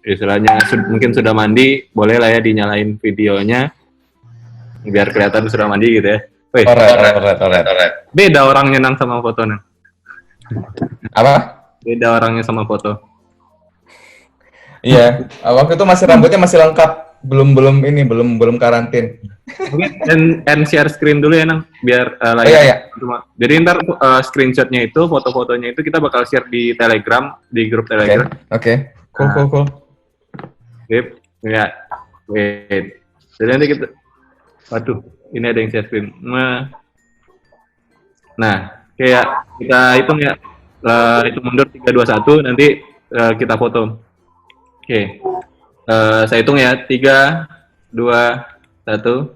Speaker 3: istilahnya mungkin sudah mandi, boleh lah ya dinyalain videonya, biar kelihatan sudah mandi gitu ya. Wih,
Speaker 1: alright.
Speaker 3: Beda orangnya Nang sama foto Nang.
Speaker 1: Apa?
Speaker 3: Beda orangnya sama foto.
Speaker 1: Iya, waktu itu rambutnya masih lengkap, belum karantin.
Speaker 3: Mungkin share screen dulu ya Nang, biar
Speaker 1: Iya.
Speaker 3: Jadi ntar screenshotnya itu, foto-fotonya itu kita bakal share di Telegram, di grup Telegram.
Speaker 1: Oke. Cool.
Speaker 3: Sip, ya. Wait. Jadi nanti kita, waduh, ini ada yang share screen. Nah, kayak kita hitung ya, hitung mundur 3, 2, 1, nanti kita foto. Oke, saya hitung ya, 3, 2, 1.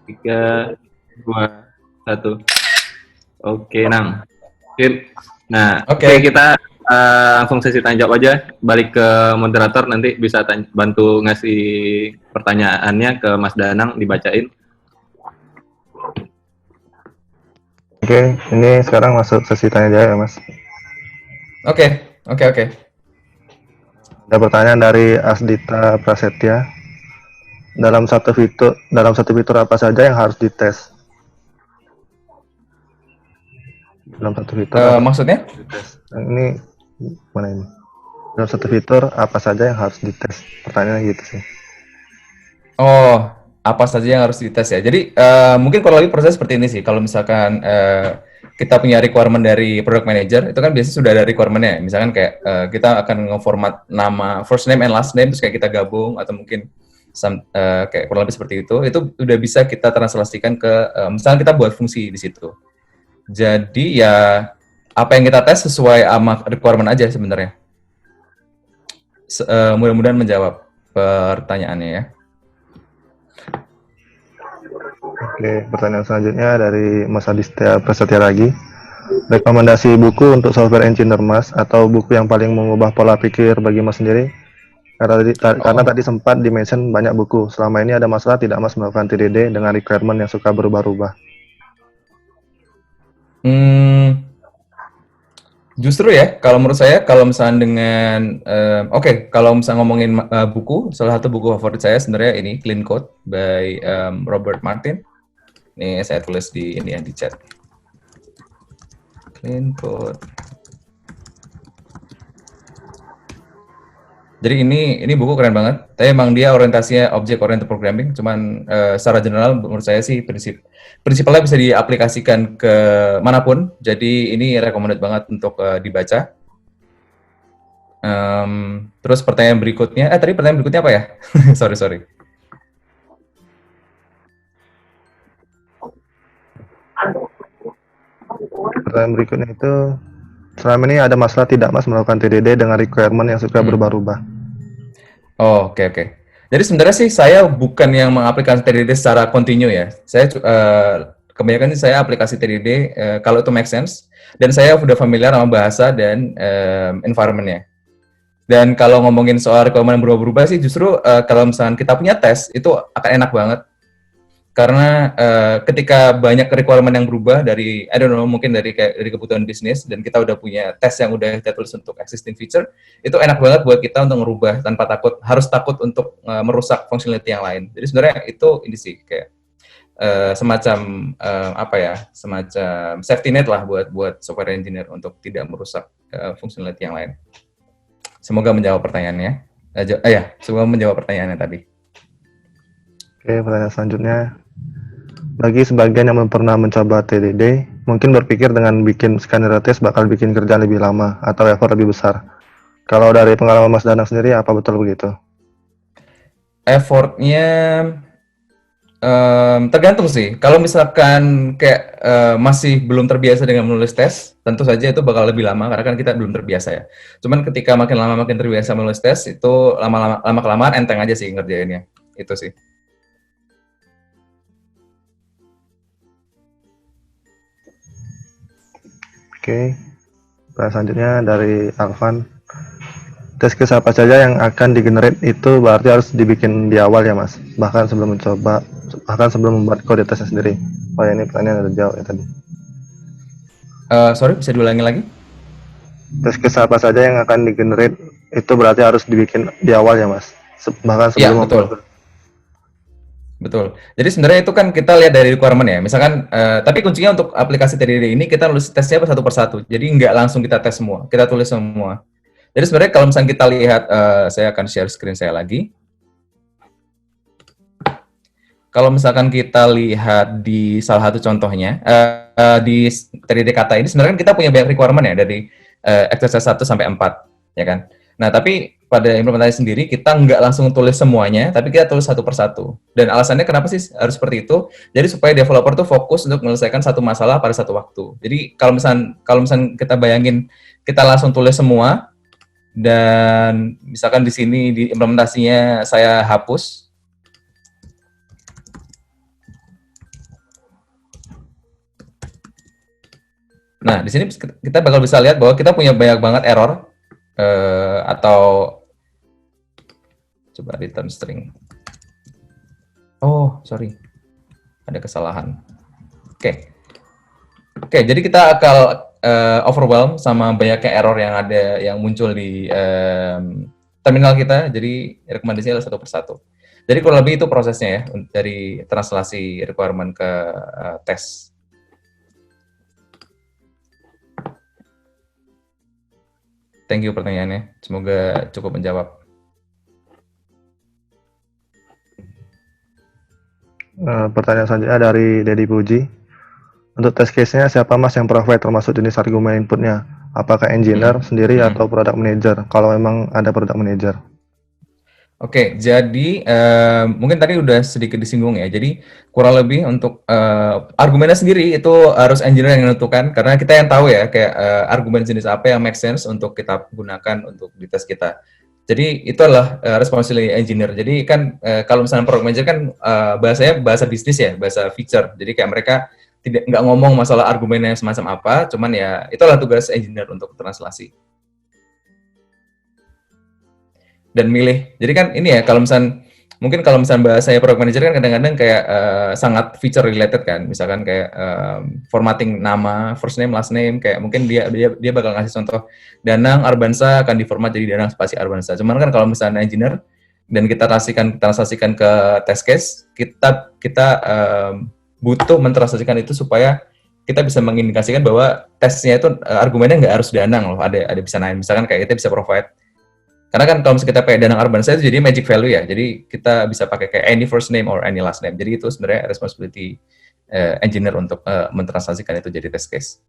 Speaker 3: 3, 2, 1. Oke, Nang. Nah, oke, kita langsung sesi tanya jawab aja. Balik ke moderator, nanti bisa bantu ngasih pertanyaannya ke Mas Danang, dibacain.
Speaker 2: Oke, ini sekarang masuk sesi tanya jawab ya, Mas.
Speaker 1: Oke.
Speaker 2: Ada pertanyaan dari Asdita Prasetya. Dalam satu fitur apa saja yang harus dites? Dalam satu fitur.
Speaker 1: Maksudnya?
Speaker 2: Ini mana ini? Dalam satu fitur apa saja yang harus dites? Pertanyaannya gitu sih.
Speaker 1: Oh, apa saja yang harus dites ya? Jadi mungkin kurang lebih proses seperti ini sih. Kalau misalkan kita punya requirement dari product manager, itu kan biasanya sudah ada requirement-nya. Misalkan kayak kita akan nge-format nama first name and last name, terus kayak kita gabung, atau mungkin kayak kurang lebih seperti itu udah bisa kita translasikan ke, misalkan kita buat fungsi di situ. Jadi ya, apa yang kita tes sesuai sama requirement aja sebenarnya. Mudah-mudahan menjawab pertanyaannya ya.
Speaker 2: Oke, pertanyaan selanjutnya dari Mas Adistia Prasetya lagi. Rekomendasi buku untuk software engineer Mas, atau buku yang paling mengubah pola pikir bagi Mas sendiri? Karena tadi sempat di-mention banyak buku. Selama ini ada masalah tidak Mas melakukan TDD dengan requirement yang suka berubah-ubah?
Speaker 1: Hmm, Justru ya, kalau menurut saya, kalau misalnya dengan, kalau misalnya ngomongin buku, salah satu buku favorit saya sebenarnya ini Clean Code by Robert Martin. Ini saya tulis di ini ya di chat. Clean Code. Jadi ini buku keren banget. Tapi emang dia orientasinya object oriented programming. Cuman secara general menurut saya sih prinsipnya bisa diaplikasikan ke manapun. Jadi ini recommended banget untuk dibaca. Terus pertanyaan berikutnya, tadi pertanyaan berikutnya apa ya? sorry.
Speaker 2: Pertanyaan berikutnya itu, selama ini ada masalah tidak Mas melakukan TDD dengan requirement yang suka berubah-ubah?
Speaker 1: Oh, oke. Jadi sebenarnya sih saya bukan yang mengaplikasi TDD secara kontinu ya. Saya kebanyakan sih saya aplikasi TDD kalau itu make sense dan saya sudah familiar sama bahasa dan environment-nya. Dan kalau ngomongin soal requirement yang berubah-ubah sih justru kalau misalnya kita punya tes itu akan enak banget. Karena ketika banyak requirement yang berubah dari, I don't know, mungkin dari kebutuhan bisnis dan kita udah punya tes yang udah kita tulis untuk existing feature, itu enak banget buat kita untuk merubah tanpa harus takut untuk merusak functionality yang lain. Jadi sebenarnya itu ini sih kayak semacam semacam safety net lah buat software engineer untuk tidak merusak functionality yang lain. Semoga menjawab pertanyaannya. Semoga menjawab pertanyaannya tadi.
Speaker 2: Oke, pertanyaan selanjutnya. Bagi sebagian yang belum pernah mencoba TDD, mungkin berpikir dengan bikin skenario test bakal bikin kerjaan lebih lama atau effort lebih besar. Kalau dari pengalaman Mas Danang sendiri, apa betul begitu?
Speaker 1: Effortnya tergantung sih. Kalau misalkan kayak masih belum terbiasa dengan menulis tes, tentu saja itu bakal lebih lama karena kan kita belum terbiasa ya. Cuman ketika makin lama makin terbiasa menulis tes, itu lama kelamaan enteng aja sih ngerjainnya. Itu sih.
Speaker 2: Oke, selanjutnya dari Alvan. Tes case apa saja yang akan di-generate itu berarti harus dibikin di awal ya Mas, bahkan sebelum membuat kode tesnya sendiri. Oh ya, ini pertanyaan udah jauh ya tadi.
Speaker 1: Sorry, bisa diulangi lagi?
Speaker 2: Tes case apa saja yang akan di-generate itu berarti harus dibikin di awal ya Mas, bahkan sebelum membuat.
Speaker 1: Betul. Jadi sebenarnya itu kan kita lihat dari requirement ya. Misalkan, tapi kuncinya untuk aplikasi TDD ini kita nulis tesnya satu persatu. Jadi nggak langsung kita tes semua, kita tulis semua. Jadi sebenarnya kalau misalnya kita lihat, saya akan share screen saya lagi. Kalau misalkan kita lihat di salah satu contohnya, di TDD kata ini sebenarnya kan kita punya banyak requirement ya dari exercise 1 sampai 4, ya kan? Nah, tapi pada implementasi sendiri kita nggak langsung tulis semuanya, tapi kita tulis satu persatu. Dan alasannya kenapa sih harus seperti itu? Jadi supaya developer tuh fokus untuk menyelesaikan satu masalah pada satu waktu. Jadi kalau misalkan kita bayangin kita langsung tulis semua dan misalkan di sini di implementasinya saya hapus. Nah, di sini kita bakal bisa lihat bahwa kita punya banyak banget error atau coba return string. Oh, sorry. Ada kesalahan. Oke, jadi kita akan overwhelm sama banyaknya error yang muncul di terminal kita. Jadi rekomendasinya adalah satu persatu. Jadi kurang lebih itu prosesnya ya dari translasi requirement ke tes. Thank you pertanyaannya. Semoga cukup menjawab.
Speaker 2: Pertanyaan selanjutnya dari Dedi Puji. Untuk test case-nya siapa Mas yang provide termasuk jenis argumen inputnya? Apakah engineer sendiri atau product manager? Kalau memang ada product manager.
Speaker 1: Oke, jadi mungkin tadi udah sedikit disinggung ya. Jadi kurang lebih untuk argumennya sendiri itu harus engineer yang menentukan karena kita yang tahu ya kayak argumen jenis apa yang make sense untuk kita gunakan untuk di tes kita. Jadi itu adalah responsibility engineer. Jadi kan kalau misalnya product manager kan bahasanya bahasa bisnis ya, bahasa feature. Jadi kayak mereka nggak ngomong masalah argumennya semacam apa, cuman ya itulah tugas engineer untuk translasi. Dan milih. Jadi kan ini ya kalau misalnya mungkin kalau misalnya bahasa product manager kan kadang-kadang kayak sangat feature related kan, misalkan kayak formatting nama, first name, last name, kayak mungkin dia bakal ngasih contoh Danang Arbansa akan diformat jadi Danang spasi Arbansa. Cuman kan kalau misalnya engineer dan kita translasikan ke test case, kita butuh mentranslasikan itu supaya kita bisa mengindikasikan bahwa tesnya itu argumennya nggak harus Danang loh, ada bisa naik, misalkan kayak kita bisa provide. Karena kan kalau misalnya kita pakai Danang Arbansa itu jadi magic value ya. Jadi kita bisa pakai kayak any first name or any last name. Jadi itu sebenarnya responsibility engineer untuk mentranslasikan itu jadi test case.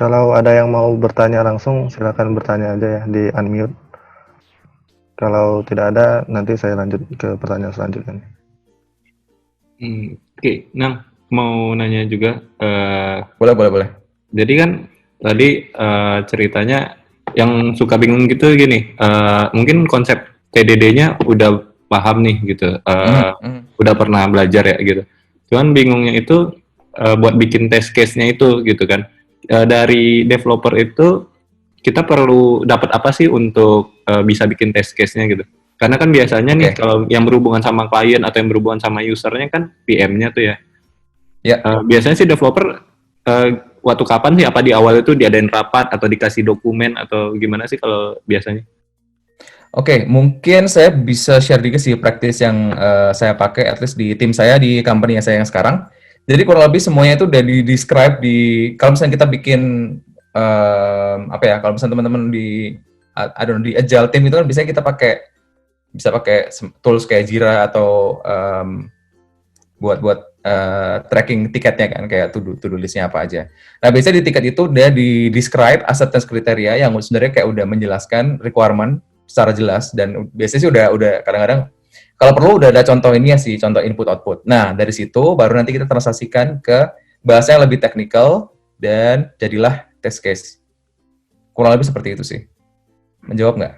Speaker 2: Kalau ada yang mau bertanya langsung, silakan bertanya aja ya di unmute. Kalau tidak ada, nanti saya lanjut ke pertanyaan selanjutnya.
Speaker 3: Oke, Nang, mau nanya juga.
Speaker 1: Boleh.
Speaker 3: Jadi kan tadi ceritanya yang suka bingung gitu gini, mungkin konsep TDD-nya udah paham nih gitu, udah pernah belajar ya gitu. Cuman bingungnya itu buat bikin test case-nya itu gitu kan. Dari developer itu kita perlu dapat apa sih untuk bisa bikin test case-nya gitu. Karena kan biasanya nih kalau yang berhubungan sama klien atau yang berhubungan sama usernya kan PM-nya tuh ya.
Speaker 1: Ya.
Speaker 3: Biasanya sih developer waktu kapan sih, apa di awal itu diadain rapat atau dikasih dokumen atau gimana sih kalau biasanya?
Speaker 1: Oke, mungkin saya bisa share dikit sih praktis yang saya pakai at least di tim saya di company saya yang sekarang. Jadi kurang lebih semuanya itu udah di-describe kalau misalnya kita bikin kalau misalnya teman-teman di di agile team itu kan biasanya kita bisa pakai tools kayak Jira atau buat tracking tiketnya kan, kayak to-do listnya apa aja. Nah, biasanya di tiket itu udah di-describe acceptance kriteria yang sebenarnya kayak udah menjelaskan requirement secara jelas, dan biasanya sih udah kadang-kadang kalau perlu udah ada contoh ini ya sih, contoh input output. Nah, dari situ baru nanti kita translasikan ke bahasa yang lebih teknikal dan jadilah test case. Kurang lebih seperti itu sih. Menjawab nggak?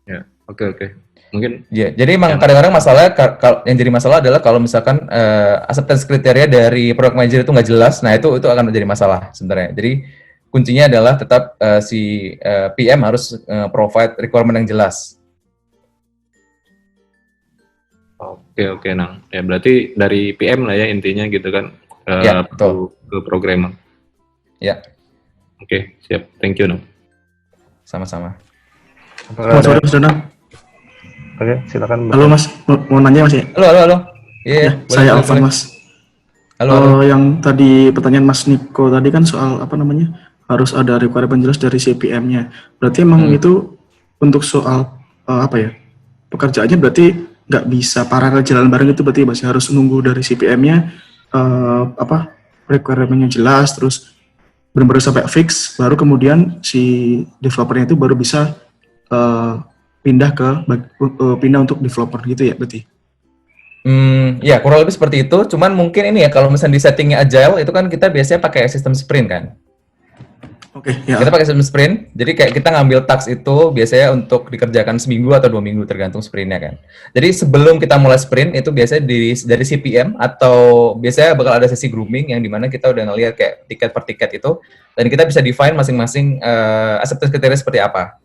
Speaker 3: Ya, oke. Mungkin
Speaker 1: ya, jadi emang kadang-kadang masalah yang jadi masalah adalah kalau misalkan acceptance kriteria dari product manager itu nggak jelas, nah itu akan menjadi masalah sebenarnya. Jadi kuncinya adalah tetap si PM harus provide requirement yang jelas.
Speaker 3: Oke, Nang. Ya berarti dari PM lah ya intinya gitu kan.
Speaker 1: Ya, betul.
Speaker 3: Ke programmer.
Speaker 1: Ya.
Speaker 3: Oke, siap. Thank you, Nang.
Speaker 1: Sama-sama.
Speaker 4: Mas Danang.
Speaker 2: Oke, silakan.
Speaker 4: Halo Mas, mau nanya Mas ya?
Speaker 1: Halo.
Speaker 4: Iya, saya Alvan Mas.
Speaker 1: Halo.
Speaker 4: Yang tadi pertanyaan Mas Niko tadi kan soal harus ada requirement jelas dari CPM-nya. Berarti emang itu untuk soal pekerjaannya berarti nggak bisa paralel jalan bareng, itu berarti masih harus nunggu dari CPM-nya requirement-nya jelas, terus benar-benar sampai fix, baru kemudian si developer-nya itu baru bisa pindah untuk developer gitu ya berarti?
Speaker 1: Ya kurang lebih seperti itu. Cuman mungkin ini ya, kalau misalnya di settingnya agile itu kan kita biasanya pakai sistem sprint kan.
Speaker 4: Oke, ya.
Speaker 1: Kita pakai sistem sprint, jadi kayak kita ngambil task itu biasanya untuk dikerjakan seminggu atau 2 minggu tergantung sprintnya kan. Jadi sebelum kita mulai sprint itu biasanya dari CPM atau biasanya bakal ada sesi grooming yang dimana kita udah ngelihat kayak tiket per tiket itu, dan kita bisa define masing-masing acceptance criteria seperti apa.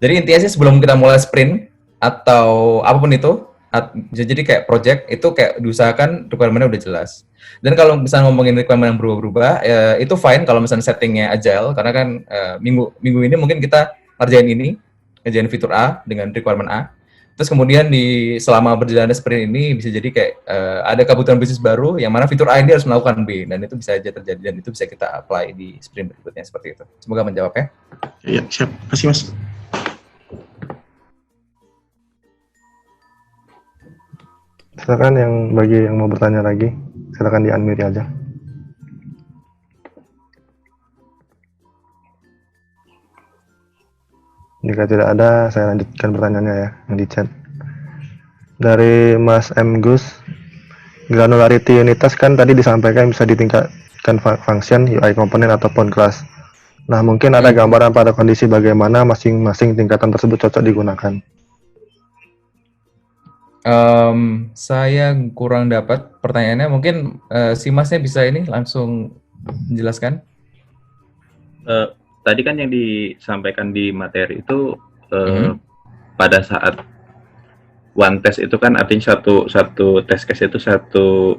Speaker 1: Jadi intinya sih sebelum kita mulai sprint atau apapun itu, jadi kayak project itu kayak diusahakan requirement-nya udah jelas. Dan kalau misalnya ngomongin requirement yang berubah-ubah, itu fine kalau misalnya settingnya agile, karena kan minggu ini mungkin kita ngerjain fitur A dengan requirement A. Terus kemudian selama berjalannya sprint ini bisa jadi kayak ada kebutuhan bisnis baru yang mana fitur A ini harus melakukan B, dan itu bisa aja terjadi dan itu bisa kita apply di sprint berikutnya seperti itu. Semoga menjawab ya.
Speaker 4: Iya, siap. Terima kasih Mas.
Speaker 2: Silakan bagi yang mau bertanya lagi, silakan di unmute aja. Jika tidak ada, saya lanjutkan pertanyaannya ya, yang di chat. Dari Mas M. Gus, granularity unitas kan tadi disampaikan bisa ditingkatkan function, UI component ataupun kelas. Nah, mungkin ada gambaran pada kondisi bagaimana masing-masing tingkatan tersebut cocok digunakan.
Speaker 1: Saya kurang dapat pertanyaannya. Mungkin si Masnya bisa ini langsung menjelaskan.
Speaker 3: tadi kan yang disampaikan di materi itu pada saat one test itu kan artinya satu test case itu satu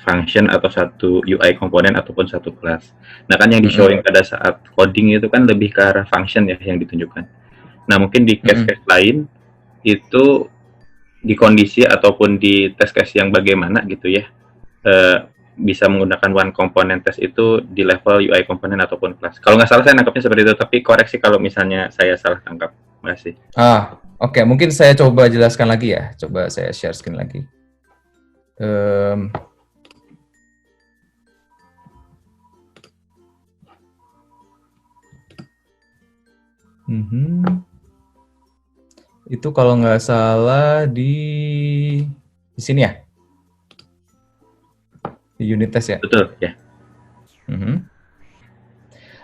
Speaker 3: function atau satu UI komponen ataupun satu kelas. Nah kan yang di showing pada saat coding itu kan lebih ke arah function ya yang ditunjukkan. Nah mungkin di case-case lain itu di kondisi ataupun di test case yang bagaimana gitu ya, bisa menggunakan one component test itu di level UI komponen ataupun kelas. Kalau nggak salah saya nangkapnya seperti itu, tapi koreksi kalau misalnya saya salah tangkap. Makasih.
Speaker 1: Oke, mungkin saya coba jelaskan lagi ya. Coba saya share screen lagi. Itu kalau nggak salah di sini ya? Di unit test ya?
Speaker 3: Betul, ya.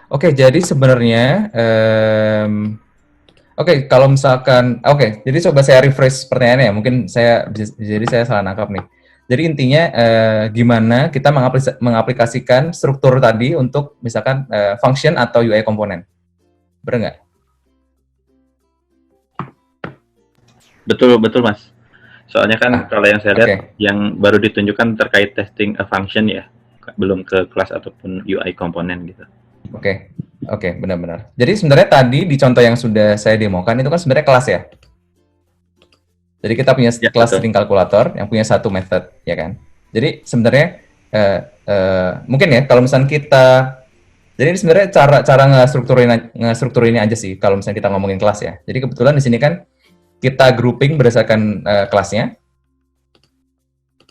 Speaker 1: Oke, jadi sebenarnya kalau misalkan, jadi coba saya refresh pertanyaannya. Mungkin jadi saya salah nangkap nih. Jadi intinya gimana kita mengaplikasikan struktur tadi untuk misalkan function atau UI komponen, benar nggak?
Speaker 3: Betul Mas. Soalnya kan kalau yang saya lihat yang baru ditunjukkan terkait testing a function ya, belum ke kelas ataupun UI komponen gitu. Oke, benar-benar. Jadi sebenarnya tadi di contoh yang sudah saya demokan itu kan sebenarnya kelas ya. Jadi kita punya kelas string kalkulator yang punya satu method, ya kan. Jadi sebenarnya mungkin ya kalau misalnya jadi ini sebenarnya cara ngestrukturin ini aja sih kalau misalnya kita ngomongin kelas ya. Jadi kebetulan di sini kan kita grouping berdasarkan kelasnya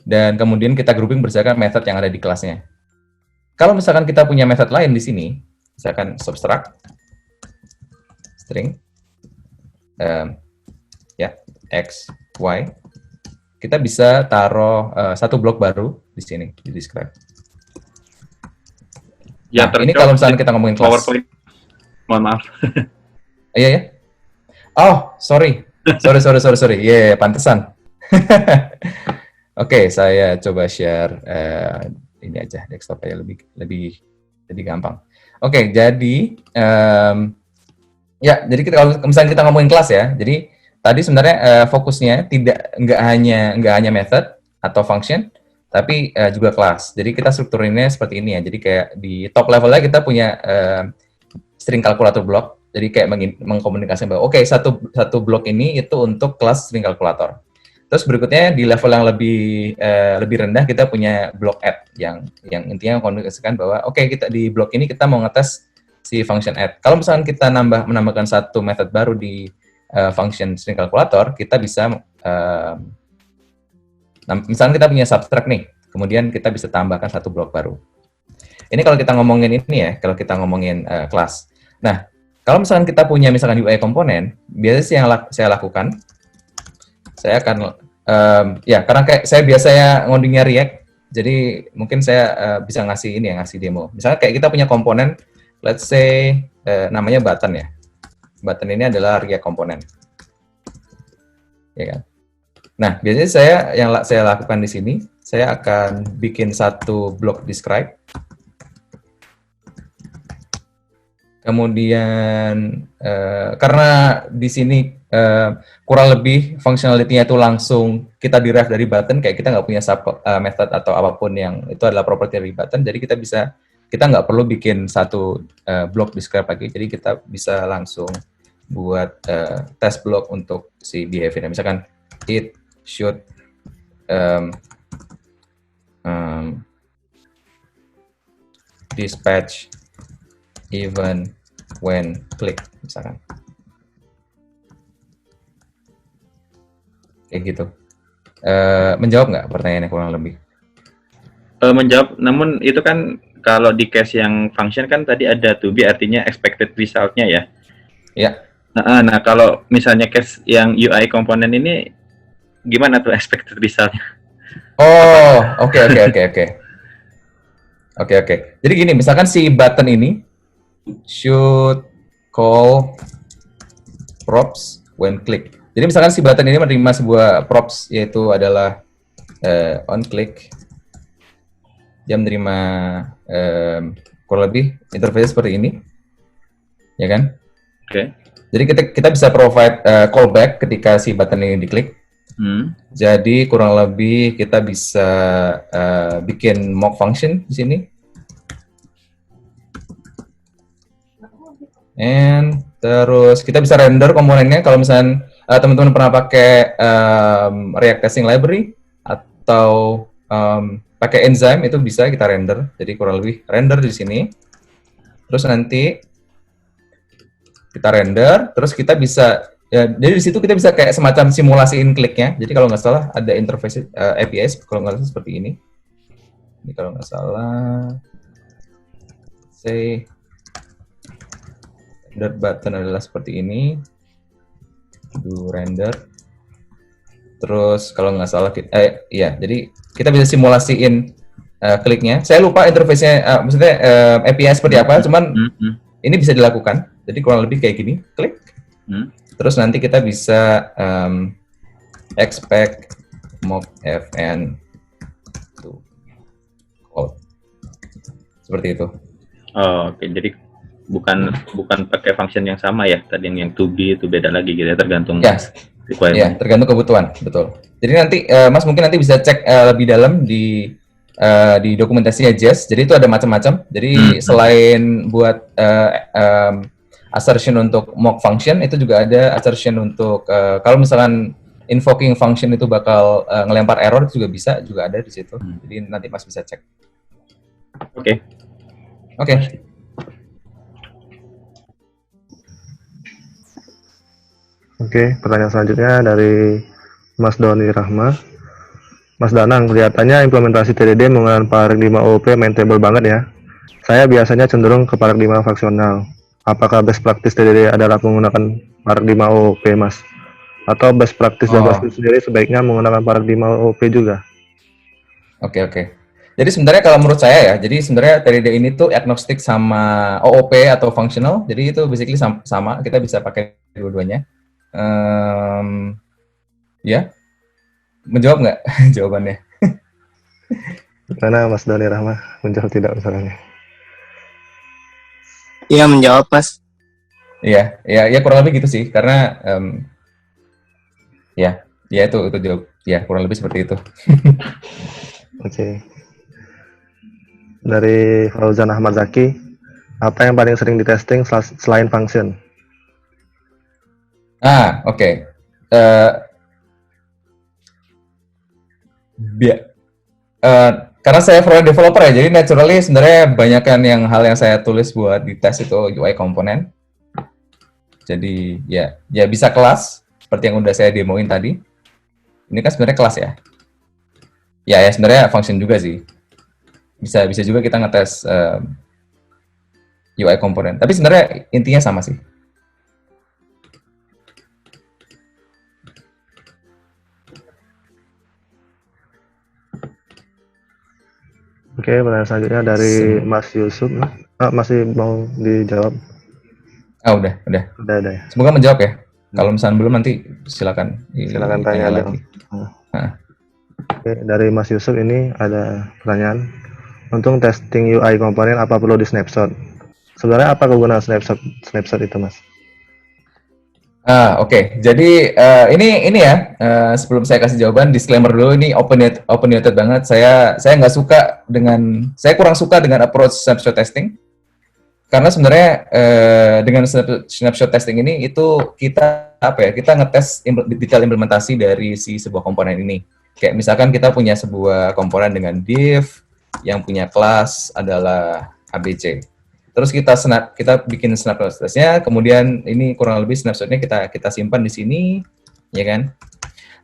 Speaker 3: dan kemudian kita grouping berdasarkan method yang ada di kelasnya. Kalau misalkan kita punya method lain di sini, misalkan subtract string x, y, kita bisa taruh satu blok baru di sini di describe. Ya, ini kalau misalnya kita ngomongin kelas. PowerPoint. Mohon maaf.
Speaker 1: Iya ya. Oh, sorry. Yeah, pantesan. Oke, saya coba share ini aja desktop ya lebih gampang. Oke, jadi jadi kalau misalnya kita ngomongin kelas ya, jadi tadi sebenarnya fokusnya nggak hanya method atau function, tapi juga kelas. Jadi kita strukturinnya seperti ini ya. Jadi kayak di top levelnya kita punya string calculator block. Jadi kayak mengkomunikasikan bahwa satu blok ini itu untuk kelas string calculator. Terus berikutnya di level yang lebih rendah kita punya block add yang intinya mengkomunikasikan bahwa kita di blok ini kita mau ngetes si function add. Kalau misalkan kita menambahkan satu method baru di function string calculator, kita bisa misalkan kita punya subtract nih, kemudian kita bisa tambahkan satu blok baru. Ini kalau kita ngomongin ini ya, kalau kita ngomongin kelas. Nah, kalau misalkan kita punya misalkan UI komponen, biasanya sih yang saya lakukan, saya akan karena kayak saya biasanya ngodingnya React, jadi mungkin saya bisa ngasih demo. Misalnya kayak kita punya komponen, let's say namanya button ya. Button ini adalah React komponen, ya kan? Nah, biasanya yang saya lakukan di sini, saya akan bikin satu blok describe. Kemudian karena di sini kurang lebih functionality-nya itu langsung kita derive dari button, kayak kita nggak punya method atau apapun yang itu adalah property dari button, jadi kita nggak perlu bikin satu blok describe lagi, jadi kita bisa langsung buat test block untuk si behavior. Misalkan it should dispatch even when click, misalkan. Kayak gitu. Menjawab nggak pertanyaannya kurang lebih?
Speaker 3: Menjawab, namun itu kan kalau di case yang function kan tadi ada to be, artinya expected result-nya ya.
Speaker 1: Ya.
Speaker 3: Nah, kalau misalnya case yang UI komponen ini, gimana tuh expected result-nya?
Speaker 1: Oh, oke. Jadi gini, misalkan si button ini should call props when click. Jadi misalkan si button ini menerima sebuah props, yaitu adalah on click. Dia menerima kurang lebih interface seperti ini. ya kan?
Speaker 5: Oke.
Speaker 1: Jadi kita bisa provide callback ketika si button ini diklik. Jadi kurang lebih kita bisa bikin mock function di sini. And terus kita bisa render komponennya kalau misalnya teman-teman pernah pakai React Testing Library atau pakai Enzyme itu bisa kita render. Jadi kurang lebih render di sini. Terus nanti kita render, terus kita bisa jadi di situ kita bisa kayak semacam simulasiin kliknya. Jadi kalau nggak salah ada interface APIs kalau nggak salah seperti ini. Ini kalau nggak salah, say render button adalah seperti ini. Do render. Terus kalau nggak salah, iya, jadi kita bisa simulasiin kliknya. Saya lupa interface-nya, maksudnya API seperti apa, cuman ini bisa dilakukan. Jadi kurang lebih kayak gini, klik. Terus nanti kita bisa expect mock fn to code. Seperti itu.
Speaker 5: Oh, oke. Jadi bukan pakai function yang sama ya. Tadi yang to be itu beda lagi gitu ya, tergantung requirement.
Speaker 1: Ya, tergantung kebutuhan, betul. Jadi nanti Mas mungkin nanti bisa cek lebih dalam di dokumentasinya Jazz. Jadi itu ada macam-macam. Jadi selain buat assertion untuk mock function, itu juga ada assertion untuk kalau misalkan invoking function itu bakal ngelempar error, itu juga ada di situ. Jadi nanti Mas bisa cek.
Speaker 5: Oke.
Speaker 2: Oke, pertanyaan selanjutnya dari Mas Doni Rahma. Mas Danang, kelihatannya implementasi TDD menggunakan paradigma OOP maintainable banget ya. Saya biasanya cenderung ke paradigma faksional. Apakah best practice TDD adalah menggunakan paradigma OOP, Mas? Atau best practice JavaScript sendiri sebaiknya menggunakan paradigma OOP juga?
Speaker 1: Oke. Jadi sebenarnya kalau menurut saya ya, jadi sebenarnya TDD ini tuh agnostik sama OOP atau functional. Jadi itu basically sama, kita bisa pakai dua-duanya. Ya, menjawab nggak jawabannya?
Speaker 2: Karena Mas Doni Rahma menjawab tidak misalnya.
Speaker 6: Iya, menjawab, Mas.
Speaker 1: Iya, kurang lebih gitu sih, karena ya itu jawab, ya kurang lebih seperti itu.
Speaker 2: Oke. Dari Fauzan Ahmad Zaki, apa yang paling sering ditesting selain function?
Speaker 1: Oke. Karena saya front developer ya, jadi naturally sebenarnya banyakan hal yang saya tulis buat di tes itu UI komponen. Jadi ya bisa kelas seperti yang udah saya demoin tadi. Ini kan sebenarnya kelas ya. Ya sebenarnya function juga sih. Bisa juga kita ngetes UI komponen. Tapi sebenarnya intinya sama sih.
Speaker 2: Oke, pertanyaan selanjutnya dari Mas Yusuf. Masih mau dijawab?
Speaker 1: Udah.
Speaker 2: Udah ya.
Speaker 1: Semoga menjawab ya. Kalau misalnya belum nanti silakan
Speaker 2: tanya lagi. Oke, dari Mas Yusuf ini ada pertanyaan. Untuk testing UI komponen apa perlu di snapshot? Sebenarnya apa kegunaan snapshot itu, Mas?
Speaker 1: Oke. Jadi ini ya, sebelum saya kasih jawaban, disclaimer dulu, ini opinionated banget. Saya kurang suka dengan approach snapshot testing. Karena sebenarnya dengan snapshot testing ini itu kita ngetes detail implementasi dari sebuah komponen ini. Kayak misalkan kita punya sebuah komponen dengan div yang punya kelas adalah ABC. Terus kita bikin snapshot testnya, kemudian ini kurang lebih snapshotnya kita simpan di sini, ya kan?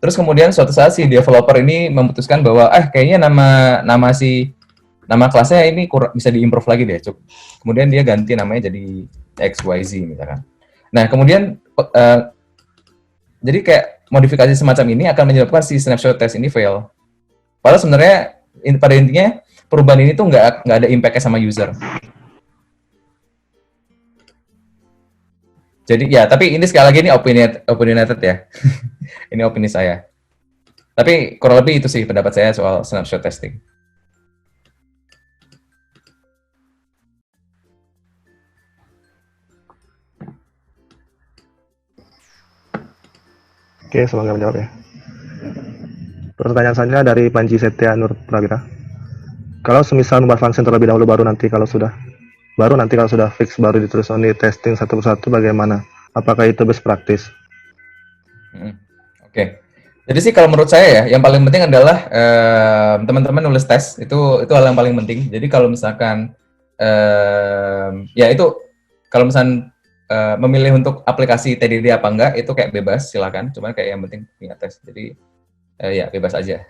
Speaker 1: Terus kemudian suatu saat si developer ini memutuskan bahwa kayaknya nama kelasnya ini bisa diimprove lagi deh, Cuk. Kemudian dia ganti namanya jadi XYZ misalkan. Nah, kemudian jadi kayak modifikasi semacam ini akan menyebabkan si snapshot test ini fail. Padahal sebenarnya pada intinya perubahan ini tuh nggak ada impact-nya sama user. Jadi ya, tapi ini sekali lagi ini opinionated ya. Ini opini saya. Tapi kurang lebih itu sih pendapat saya soal snapshot testing.
Speaker 2: Oke, semoga menjawab ya. Pertanyaan selanjutnya dari Panji Setia Nur Prawira. Kalau semisal membuat function terlebih dahulu baru nanti kalau sudah fix baru ditulis di testing satu persatu bagaimana? Apakah itu best practice?
Speaker 1: Oke. Jadi sih kalau menurut saya ya, yang paling penting adalah teman-teman nulis tes itu hal yang paling penting. Jadi kalau misalkan ya itu kalau misalkan memilih untuk aplikasi TDD apa enggak itu kayak bebas, silakan. Cuman kayak yang penting punya tes. Jadi ya bebas aja.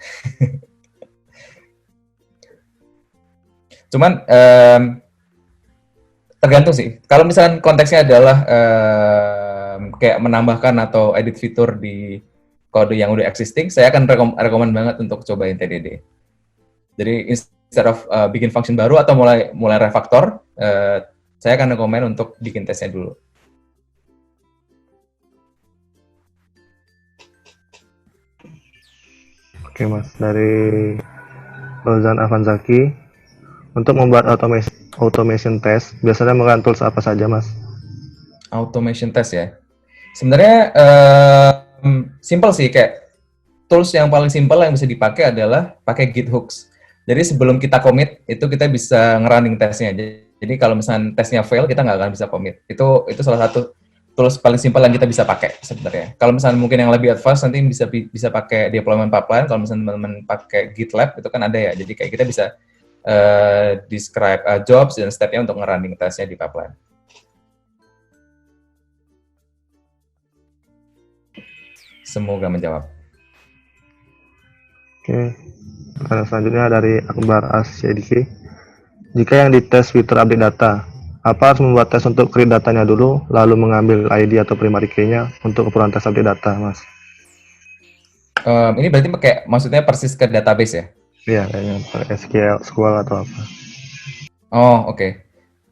Speaker 1: Cuman tergantung sih. Kalau misalkan konteksnya adalah kayak menambahkan atau edit fitur di kode yang udah existing, saya akan rekomend banget untuk cobain TDD. Jadi instead of bikin function baru atau mulai refactor, saya akan rekomend untuk bikin tesnya dulu.
Speaker 2: Oke Mas, dari Rozan Avanzaki, untuk membuat automation test, biasanya menggunakan tools apa saja Mas?
Speaker 1: Automation test ya. Sebenarnya simple sih, kayak tools yang paling simple yang bisa dipakai adalah pakai Git hooks. Jadi sebelum kita commit itu kita bisa ngerunning tesnya. Jadi kalau misalnya tesnya fail kita nggak akan bisa commit. Itu salah satu tools paling simple yang kita bisa pakai sebenarnya. Kalau misalnya mungkin yang lebih advance nanti bisa pakai deployment pipeline. Kalau misalnya teman-teman pakai GitLab itu kan ada ya. Jadi kayak kita bisa describe jobs dan step-nya untuk ngerunning tesnya di pipeline. Semoga menjawab.
Speaker 2: Oke, pertanyaan selanjutnya dari Akbar Asyidiki. Jika yang dites fitur update data, apa harus membuat tes untuk create datanya dulu, lalu mengambil ID atau primary key-nya untuk keperluan tes update data, Mas?
Speaker 1: Ini berarti maksudnya persis ke database ya?
Speaker 2: Iya, kayaknya pakai SQL atau apa.
Speaker 1: Oh, oke.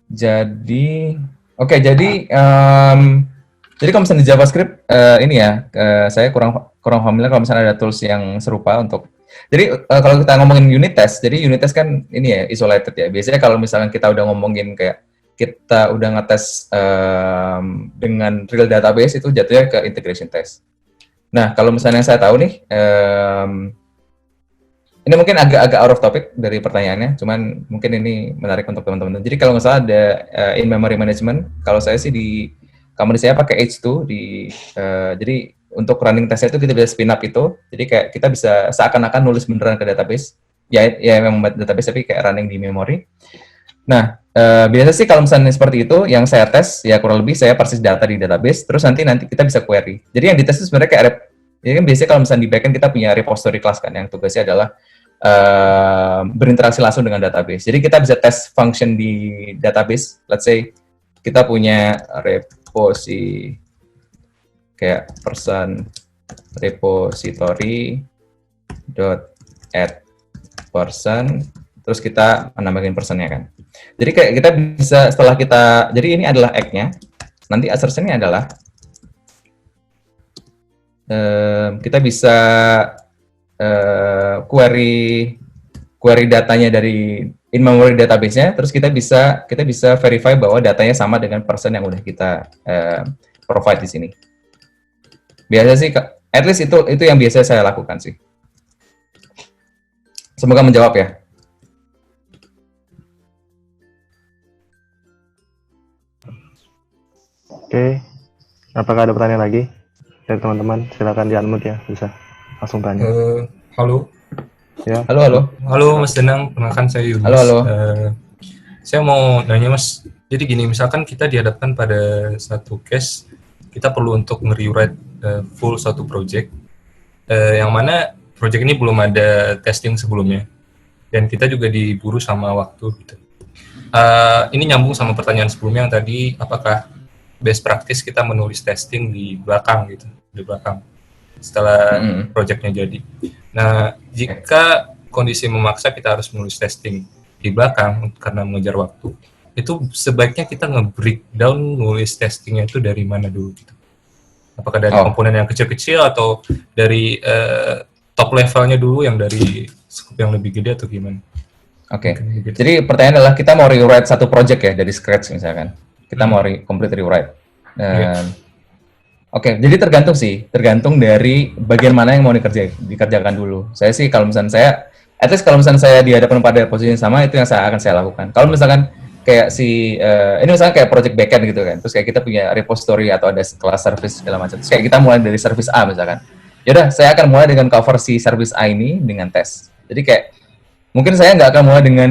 Speaker 1: Jadi kalau misalnya di JavaScript ini ya, saya kurang familiar kalau misalnya ada tools yang serupa untuk. Jadi kalau kita ngomongin unit test, jadi unit test kan ini ya isolated ya. Biasanya kalau misalnya kita udah ngomongin kayak kita udah ngetes dengan real database itu jatuhnya ke integration test. Nah, kalau misalnya saya tahu nih, ini mungkin agak out of topic dari pertanyaannya, cuman mungkin ini menarik untuk teman-teman. Jadi kalau nggak salah ada in-memory management, kalau saya sih di company saya pakai H2, jadi untuk running testnya itu kita bisa spin up itu, jadi kayak kita bisa seakan-akan nulis beneran ke database, ya memang database tapi kayak running di memori. Nah, biasa sih kalau misalnya seperti itu, yang saya tes ya kurang lebih saya persis data di database, terus nanti kita bisa query. Jadi yang dites itu sebenarnya kayak ya kan biasanya kalau misalnya di backend kita punya repository class kan, yang tugasnya adalah berinteraksi langsung dengan database. Jadi kita bisa tes function di database. Let's say kita punya repository kayak person repository .add_person, terus kita menambahkan personnya kan. Jadi kayak kita bisa setelah kita, jadi ini adalah act-nya, nanti assertion-nya adalah kita bisa query datanya dari in-memory database-nya, terus kita bisa verify bahwa datanya sama dengan person yang udah kita provide di sini. Biasa sih, at least itu yang biasa saya lakukan sih. Semoga menjawab ya.
Speaker 2: Oke, apakah ada pertanyaan lagi dari teman-teman? Silakan di-unmute ya, bisa langsung tanya.
Speaker 6: Halo.
Speaker 2: Ya.
Speaker 1: Halo.
Speaker 6: Halo Mas Danang, perkenalkan saya Yunus.
Speaker 1: Halo.
Speaker 6: Saya mau nanya Mas, jadi gini, misalkan kita dihadapkan pada satu case, kita perlu untuk nge-rewrite full satu project, yang mana project ini belum ada testing sebelumnya, dan kita juga diburu sama waktu gitu. Ini nyambung sama pertanyaan sebelumnya yang tadi, apakah best practice kita menulis testing di belakang setelah projectnya jadi. Nah, jika kondisi memaksa kita harus menulis testing di belakang karena mengejar waktu, itu sebaiknya kita nge-breakdown nulis testingnya itu dari mana dulu gitu. Apakah dari komponen yang kecil-kecil atau dari top levelnya dulu yang dari scope yang lebih gede atau gimana?
Speaker 1: Oke. Jadi pertanyaan adalah kita mau rewrite satu project ya dari scratch misalkan. Kita mau complete rewrite. Oke, jadi tergantung dari bagian mana yang mau dikerjakan dulu. Saya sih kalau misalnya at least kalau misalnya saya dihadapkan pada posisi yang sama, itu yang akan saya lakukan. Kalau misalkan kayak ini misalnya kayak project backend gitu kan, terus kayak kita punya repository atau ada kelas service segala macam, terus kayak kita mulai dari service A misalkan, yaudah saya akan mulai dengan cover si service A ini dengan tes. Jadi kayak mungkin saya nggak akan mulai dengan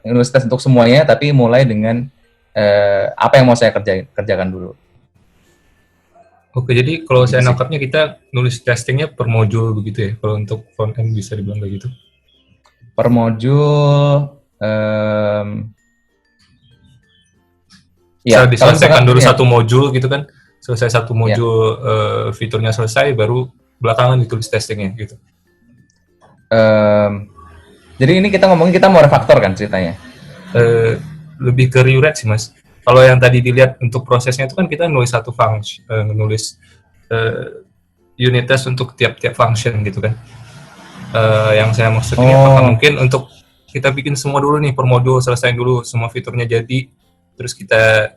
Speaker 1: nulis tes untuk semuanya, tapi mulai dengan apa yang mau saya kerjakan dulu.
Speaker 6: Oke, jadi kalau saya nangkapnya kita nulis testingnya per modul begitu ya, kalau untuk front end bisa dibilang kayak gitu?
Speaker 1: Per modul,
Speaker 6: ya, diselesaikan dulu satu modul gitu kan, selesai satu modul fiturnya selesai, baru belakangan ditulis testingnya gitu.
Speaker 1: Jadi ini kita mau refaktor kan ceritanya?
Speaker 6: Lebih ke rewrite sih mas. Kalau yang tadi dilihat untuk prosesnya itu kan kita nulis satu function, nulis unit test untuk tiap-tiap function gitu kan. Yang saya maksudnya apakah mungkin untuk kita bikin semua dulu nih per modul, selesaiin dulu semua fiturnya jadi, terus kita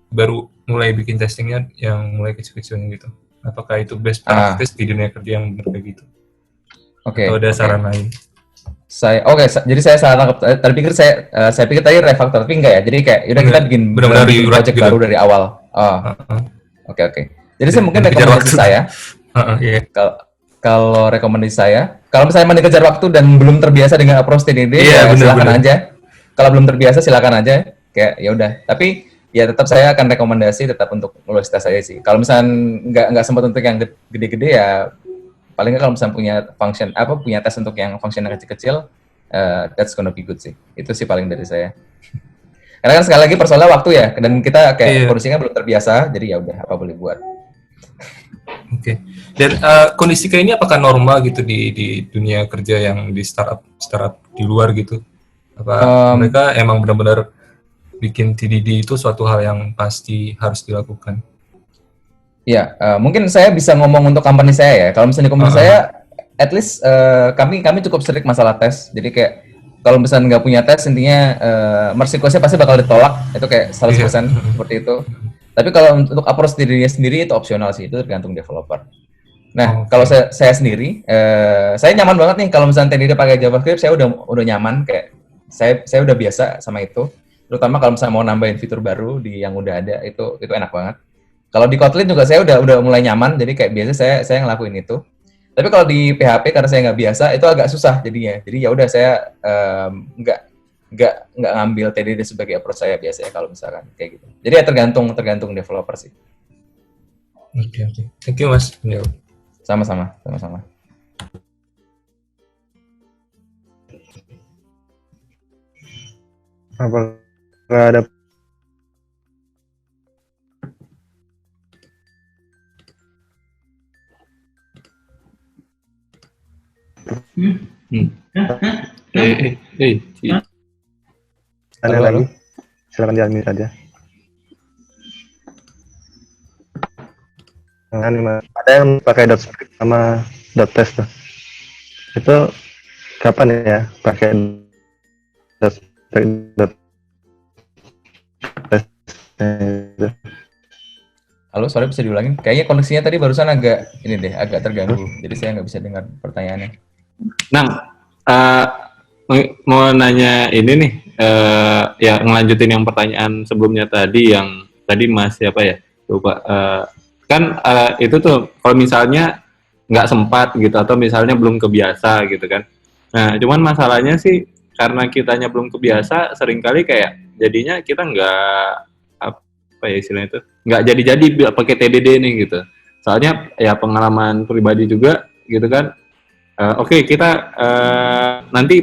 Speaker 6: baru mulai bikin testingnya yang mulai kecil-kecilnya gitu. Apakah itu best practice di dunia kerja yang benar kayak gitu? Atau ada saran lain?
Speaker 1: Jadi saya salah tangkap. Tadi pikir saya pikir tadi refaktor, tapi enggak ya. Jadi kayak udah kita bikin project gitu baru dari awal. Oke. Jadi saya mungkin rekomendasi saya. Kalau rekomendasi saya, kalau misalnya mau dikejar waktu dan belum terbiasa dengan approach TDD, silakan aja. Kalau belum terbiasa silakan aja. Kayak ya udah. Tapi ya tetap saya akan rekomendasi tetap untuk nulis tes aja sih. Kalau misalnya nggak sempat untuk yang gede-gede ya, paling nggak kalau misalnya punya tes untuk yang function yang kecil-kecil, that's gonna be good sih. Itu sih paling dari saya. Karena kan sekali lagi persoalannya waktu ya, dan kita kayak kondisinya belum terbiasa, jadi ya udah apa boleh buat.
Speaker 6: Oke. Dan kondisi kayak ini apakah normal gitu di dunia kerja yang di startup di luar gitu? Apa mereka emang benar-benar bikin TDD itu suatu hal yang pasti harus dilakukan?
Speaker 1: Ya, mungkin saya bisa ngomong untuk company saya ya. Kalau misalnya di company saya, at least kami cukup strict masalah tes. Jadi kayak kalau misalnya nggak punya tes, intinya merge request-nya pasti bakal ditolak. Itu kayak 100% seperti itu. Tapi kalau untuk approach dirinya sendiri itu opsional sih, itu tergantung developer. Nah, kalau saya sendiri, saya nyaman banget nih kalau misalnya TDD pakai JavaScript, saya udah nyaman, kayak saya udah biasa sama itu. Terutama kalau misalnya mau nambahin fitur baru di yang udah ada, itu enak banget. Kalau di Kotlin juga saya udah mulai nyaman, jadi kayak biasa saya ngelakuin itu. Tapi kalau di PHP karena saya nggak biasa, itu agak susah jadinya. Jadi ya udah saya nggak ngambil TDD sebagai approach saya biasanya kalau misalkan kayak gitu. Jadi ya tergantung developer sih.
Speaker 6: Oke. Thank you mas.
Speaker 1: Sama-sama.
Speaker 2: Apakah ada ada lagi? Silakan di-unmute aja. Ada yang pakai .script sama .test tuh. Itu kapan ya pakai .script .test?
Speaker 1: Halo, sorry bisa diulangin? Kayaknya koneksinya tadi barusan agak terganggu. Jadi saya nggak bisa dengar pertanyaannya.
Speaker 3: Mau nanya ini nih, ya ngelanjutin yang pertanyaan sebelumnya tadi, yang tadi Mas siapa ya? Lupa. Kan itu tuh kalau misalnya nggak sempat gitu, atau misalnya belum kebiasa gitu kan. Nah, cuman masalahnya sih karena kitanya belum kebiasa, seringkali kayak jadinya kita nggak, apa ya istilahnya itu, nggak jadi pakai TDD nih gitu. Soalnya ya pengalaman pribadi juga gitu kan. Oke, kita nanti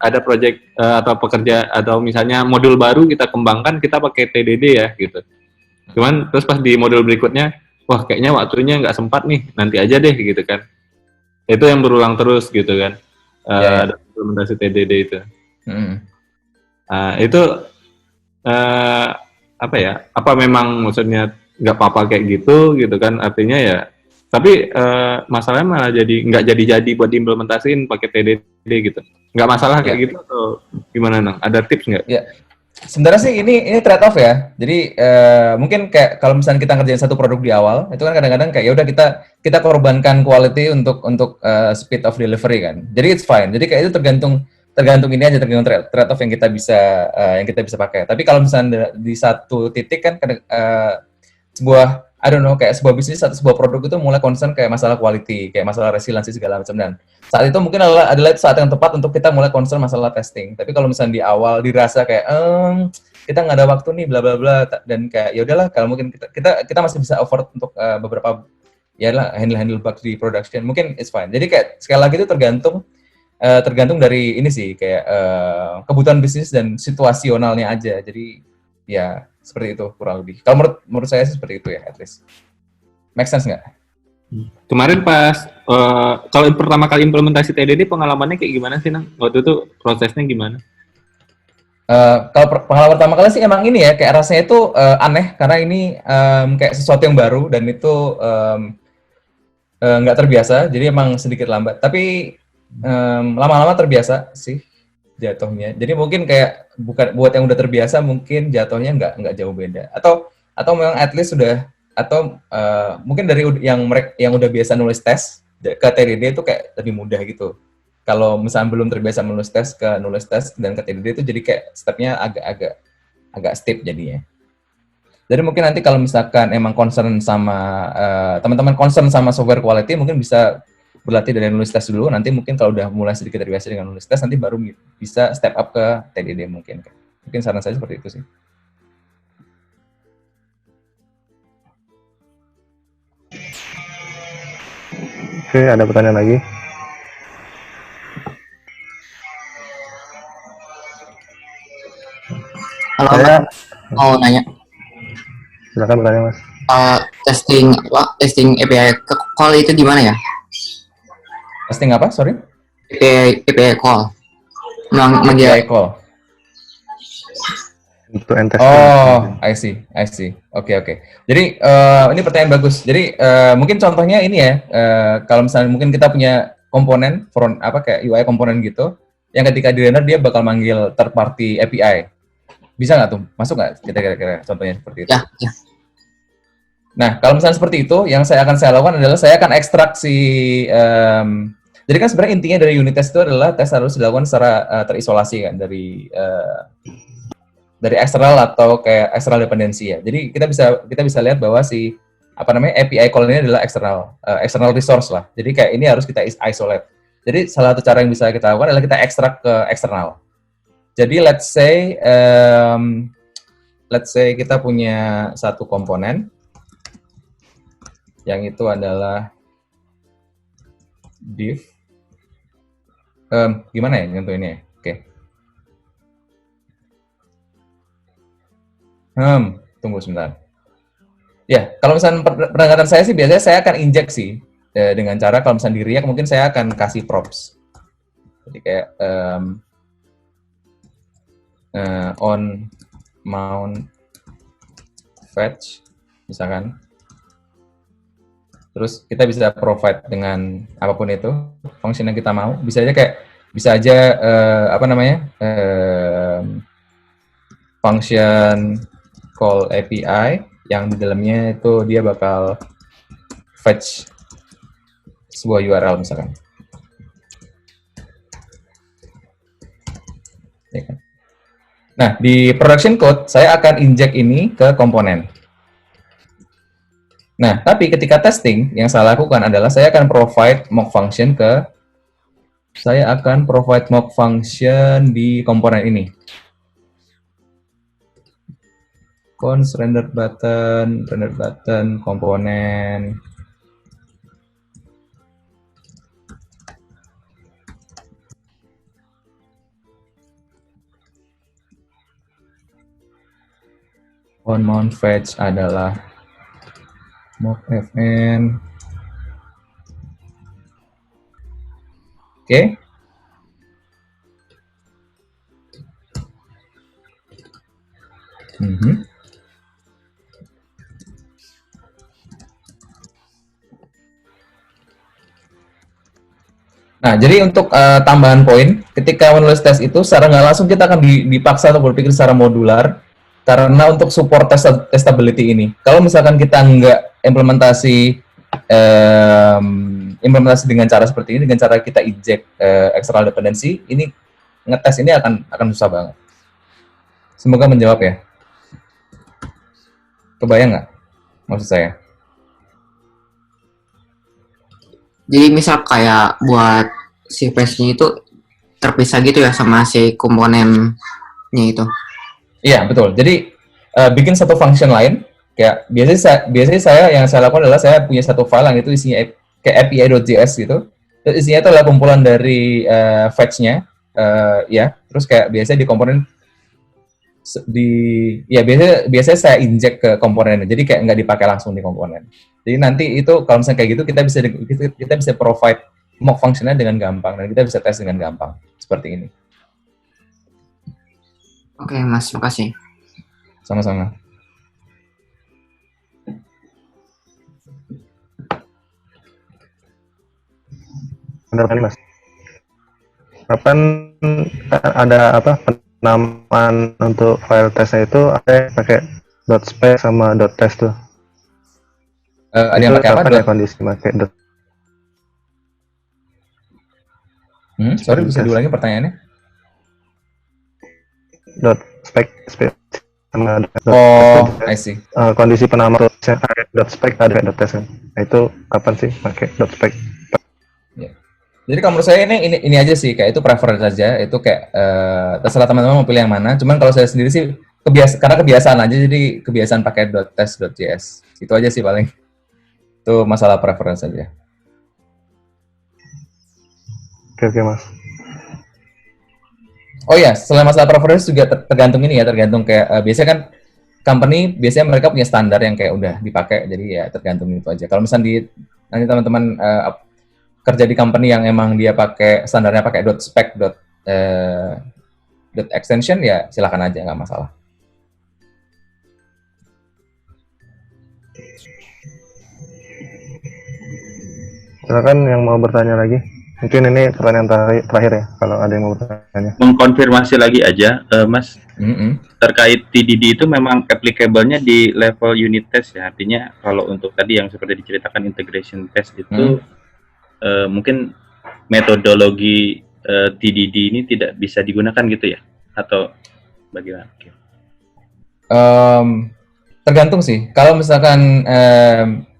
Speaker 3: ada project atau pekerja atau misalnya modul baru kita kembangkan, kita pakai TDD ya gitu. Cuman terus pas di modul berikutnya, wah kayaknya waktunya nggak sempat nih, nanti aja deh gitu kan. Itu yang berulang terus gitu kan. Ada implementasi TDD itu. Itu apa ya? Apa memang maksudnya nggak apa-apa kayak gitu kan? Artinya ya. Tapi masalahnya malah nggak jadi buat diimplementasiin pakai TDD gitu. Nggak masalah kayak gitu atau gimana Nang? Ada tips nggak?
Speaker 1: Ya, Sebenarnya sih ini trade off ya. Jadi mungkin kayak kalau misalnya kita ngerjain satu produk di awal, itu kan kadang-kadang kayak ya udah kita korbankan quality untuk speed of delivery kan. Jadi it's fine. Jadi kayak itu tergantung ini aja, tergantung trade off yang kita bisa pakai. Tapi kalau misalnya di satu titik kan sebuah I don't know, kayak sebuah bisnis atau sebuah produk itu mulai concern kayak masalah quality, kayak masalah resiliensi segala macam, dan saat itu mungkin adalah saat yang tepat untuk kita mulai concern masalah testing. Tapi kalau misalnya di awal dirasa kayak kita nggak ada waktu nih bla bla bla, dan kayak ya udahlah, kalau mungkin kita masih bisa afford untuk beberapa ya lah handle bugs di production, mungkin it's fine. Jadi kayak sekali lagi itu tergantung dari ini sih, kayak kebutuhan bisnis dan situasionalnya aja. Jadi ya seperti itu kurang lebih. Kalau menurut saya sih seperti itu ya, at least. Make sense nggak?
Speaker 3: Kemarin pas kalau pertama kali implementasi TDD, pengalamannya kayak gimana sih, Nang? Waktu itu prosesnya gimana?
Speaker 1: Kalau pengalaman pertama kali sih emang ini ya, kayak rasanya itu aneh karena ini kayak sesuatu yang baru dan itu nggak terbiasa, jadi emang sedikit lambat. Tapi lama-lama terbiasa sih jatuhnya. Jadi mungkin kayak bukan buat yang udah terbiasa, mungkin jatuhnya nggak jauh beda. Atau memang at least sudah, atau mungkin dari yang udah biasa nulis tes ke TDD itu kayak lebih mudah gitu. Kalau misalnya belum terbiasa nulis tes dan ke TDD itu jadi kayak stepnya agak steep jadinya. Jadi mungkin nanti kalau misalkan emang concern sama teman-teman concern sama software quality, mungkin bisa berlatih dari nulis tes dulu. Nanti mungkin kalau udah mulai sedikit terbiasa dengan nulis tes, nanti baru bisa step up ke TDD mungkin. Mungkin saran saya seperti itu sih.
Speaker 2: Oke, ada pertanyaan lagi?
Speaker 7: Halo,
Speaker 2: Saya
Speaker 7: mau nanya.
Speaker 2: silakan bertanya, Mas.
Speaker 7: Testing API call itu gimana ya?
Speaker 1: Testing apa? Sorry?
Speaker 7: API call.
Speaker 1: API call.
Speaker 2: Untuk testing.
Speaker 1: Oh, I see. Oke. Jadi ini pertanyaan bagus. Jadi mungkin contohnya ini ya, kalau misalnya mungkin kita punya komponen kayak UI komponen gitu, yang ketika di render dia bakal manggil third party API. Bisa nggak tuh? Masuk nggak kira-kira contohnya seperti itu?
Speaker 7: Ya.
Speaker 1: Nah, kalau misalnya seperti itu, yang saya lakukan adalah saya akan ekstrak jadi kan sebenarnya intinya dari unit test itu adalah tes harus dilakukan secara terisolasi kan dari eksternal atau kayak eksternal dependensi ya. Jadi kita bisa lihat bahwa API call ini adalah external resource lah. Jadi kayak ini harus kita isolate. Jadi salah satu cara yang bisa kita lakukan adalah kita ekstrak ke eksternal. Jadi let's say kita punya satu komponen yang itu adalah div. Gimana ya contohnya ya? Oke. Tunggu sebentar. Ya, kalau misalnya pendekatan saya sih biasanya saya akan injek sih dengan cara kalau misalnya di React mungkin saya akan kasih props. Jadi kayak on mount fetch misalkan. Terus kita bisa provide dengan apapun itu function yang kita mau. Bisa aja function call API yang di dalamnya itu dia bakal fetch sebuah URL misalkan. Ya kan? Nah, di production code saya akan inject ini ke komponen. Nah, tapi ketika testing, yang saya lakukan adalah saya akan provide mock function di komponen ini. Const render button, komponen. On mount fetch adalah mock fn. Oke. Nah, jadi untuk tambahan poin, ketika menulis tes itu secara nggak langsung kita akan dipaksa untuk berpikir secara modular, karena untuk support testability ini. Kalau misalkan kita nggak implementasi dengan cara seperti ini, dengan cara kita inject external dependency, ini ngetes ini akan susah banget. Semoga menjawab ya. Kebayang nggak maksud saya?
Speaker 7: Jadi misal kayak buat si face-nya itu terpisah gitu ya sama si komponennya itu.
Speaker 1: Iya, betul. Jadi bikin satu function lain, kayak biasanya saya yang saya lakukan adalah saya punya satu file yang itu isinya kayak api.js gitu. Terus isinya itu adalah kumpulan dari fetch-nya, ya. Terus kayak biasanya di komponen biasanya saya inject ke komponen, jadi kayak nggak dipakai langsung di komponen. Jadi nanti itu kalau misalnya kayak gitu kita bisa provide mock functionnya dengan gampang dan kita bisa tes dengan gampang seperti ini.
Speaker 7: Oke, Mas, makasih.
Speaker 1: Sama-sama.
Speaker 2: Benar kan Mas? Kapan ada apa penamaan untuk file tesnya itu pakai .spec sama .test tuh?
Speaker 1: Ada yang pakai apa?
Speaker 2: Ada kondisi pakai
Speaker 1: sorry, bisa diulangi pertanyaannya?
Speaker 2: .spec sama
Speaker 1: I see.
Speaker 2: Kondisi penama .spec ada .test kan? Nah, itu kapan sih pakai .spec?
Speaker 1: Jadi kalau menurut saya ini aja sih, kayak itu preference saja, itu kayak terserah teman-teman mau pilih yang mana. Cuman kalau saya sendiri sih karena kebiasaan aja, jadi kebiasaan pakai .test.js. Itu aja sih paling. Itu masalah preference saja.
Speaker 2: Oke Mas.
Speaker 1: Oh ya, selain masalah preference juga tergantung ini ya, tergantung kayak biasanya kan company biasanya mereka punya standar yang kayak udah dipakai, jadi ya tergantung itu aja. Kalau misalnya nanti teman-teman kerja di company yang emang dia pakai standarnya pakai .spec .extension ya silakan aja, nggak masalah.
Speaker 2: Silakan yang mau bertanya lagi. Mungkin ini pertanyaan terakhir ya, kalau ada yang mau bertanya.
Speaker 5: Mengkonfirmasi lagi aja, Mas. Terkait TDD itu memang applicable-nya di level unit test ya. Artinya kalau untuk tadi yang seperti diceritakan integration test itu mungkin metodologi TDD ini tidak bisa digunakan gitu ya? Atau bagaimana?
Speaker 1: Tergantung sih. Kalau misalkan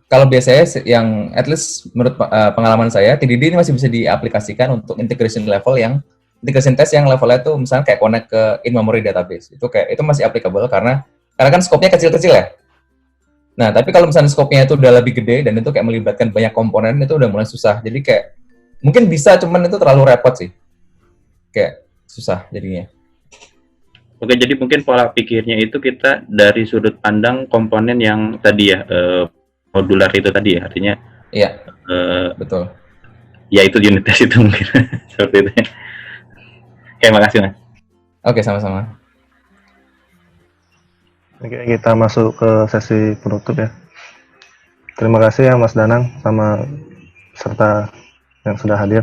Speaker 1: kalau biasanya yang at least menurut pengalaman saya, TDD ini masih bisa diaplikasikan untuk integration test yang levelnya tuh misalnya kayak connect ke in-memory database. Itu masih applicable karena kan scope-nya kecil-kecil ya. Nah, tapi kalau misalnya scope-nya itu udah lebih gede dan itu kayak melibatkan banyak komponen, itu udah mulai susah. Jadi kayak mungkin bisa, cuman itu terlalu repot sih. Kayak susah jadinya.
Speaker 5: Oke, jadi mungkin pola pikirnya itu kita dari sudut pandang komponen yang tadi ya, modular itu tadi ya, artinya
Speaker 1: iya, betul.
Speaker 5: Ya itu unit test itu mungkin seperti itu. Oke, makasih Mas.
Speaker 1: Oke, sama-sama.
Speaker 2: Oke, kita masuk ke sesi penutup ya. Terima kasih ya Mas Danang sama serta yang sudah hadir.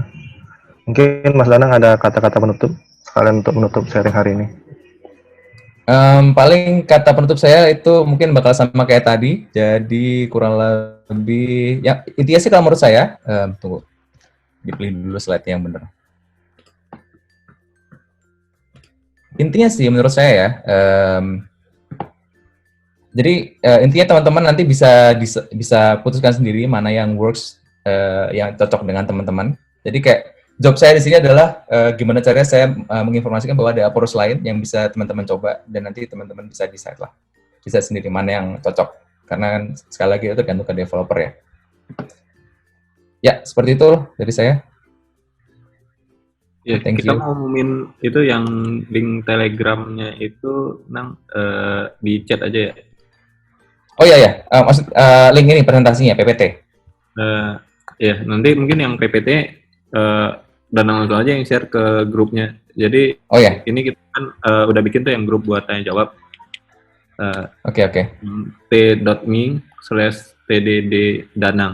Speaker 2: Mungkin Mas Danang ada kata-kata penutup sekalian untuk menutup sharing hari ini.
Speaker 1: Paling kata penutup saya itu mungkin bakal sama kayak tadi, jadi kurang lebih ya intinya sih kalau menurut saya tunggu dipilih dulu slide yang benar. Intinya sih menurut saya ya, jadi intinya teman-teman nanti bisa putuskan sendiri mana yang works, yang cocok dengan teman-teman. Jadi kayak job saya di sini adalah gimana caranya saya menginformasikan bahwa ada approach lain yang bisa teman-teman coba dan nanti teman-teman bisa decide lah, bisa sendiri mana yang cocok. Karena kan sekali lagi itu tergantung ke developer ya. Ya seperti itu dari saya.
Speaker 3: Ya, kita mau ngumumin itu yang link Telegramnya itu di chat aja ya.
Speaker 1: Oh iya, maksud link ini presentasinya PPT.
Speaker 3: Ya nanti mungkin yang PPT dan langsung aja yang share ke grupnya. Jadi ini kita kan udah bikin tuh yang grup buat tanya jawab.
Speaker 1: Oke.
Speaker 3: t.me/tdddanang.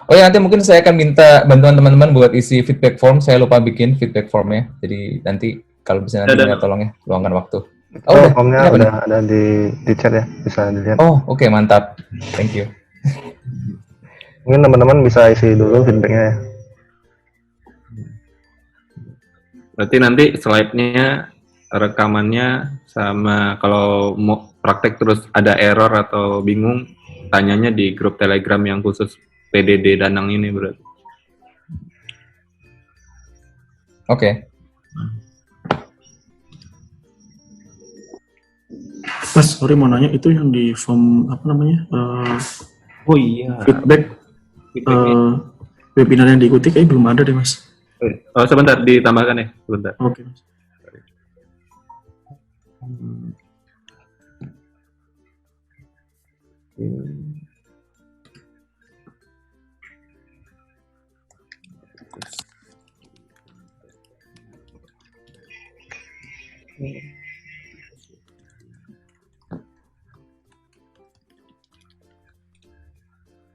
Speaker 1: Oh ya, nanti mungkin saya akan minta bantuan teman-teman buat isi feedback form. Saya lupa bikin feedback formnya. Jadi nanti kalau bisa nanti minta tolong ya, luangkan waktu.
Speaker 2: Oh,
Speaker 1: udah.
Speaker 2: formnya
Speaker 1: Ini apa nih?
Speaker 2: udah ada di chat ya, bisa dilihat.
Speaker 1: Oh, oke, mantap. Thank you.
Speaker 2: Mungkin teman-teman bisa isi dulu feedbacknya ya.
Speaker 3: Berarti nanti slide-nya, rekamannya, sama kalau mau praktek terus ada error atau bingung, tanyanya di grup Telegram yang khusus PDD Danang ini berarti.
Speaker 1: Oke.
Speaker 4: Mas, sorry mau nanya, itu yang di form apa namanya
Speaker 3: Oh iya.
Speaker 4: feedback webinar yang diikuti kayak belum ada deh Mas.
Speaker 3: Oh sebentar, ditambahkan ya, sebentar.
Speaker 4: Oke Mas.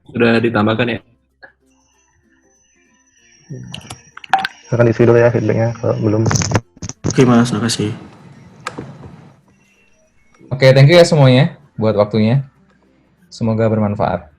Speaker 3: Sudah ditambahkan ya?
Speaker 2: Silakan isi dulu ya feedbacknya kalau belum.
Speaker 4: Oke Mas, makasih.
Speaker 1: Oke, thank you ya semuanya buat waktunya. Semoga bermanfaat.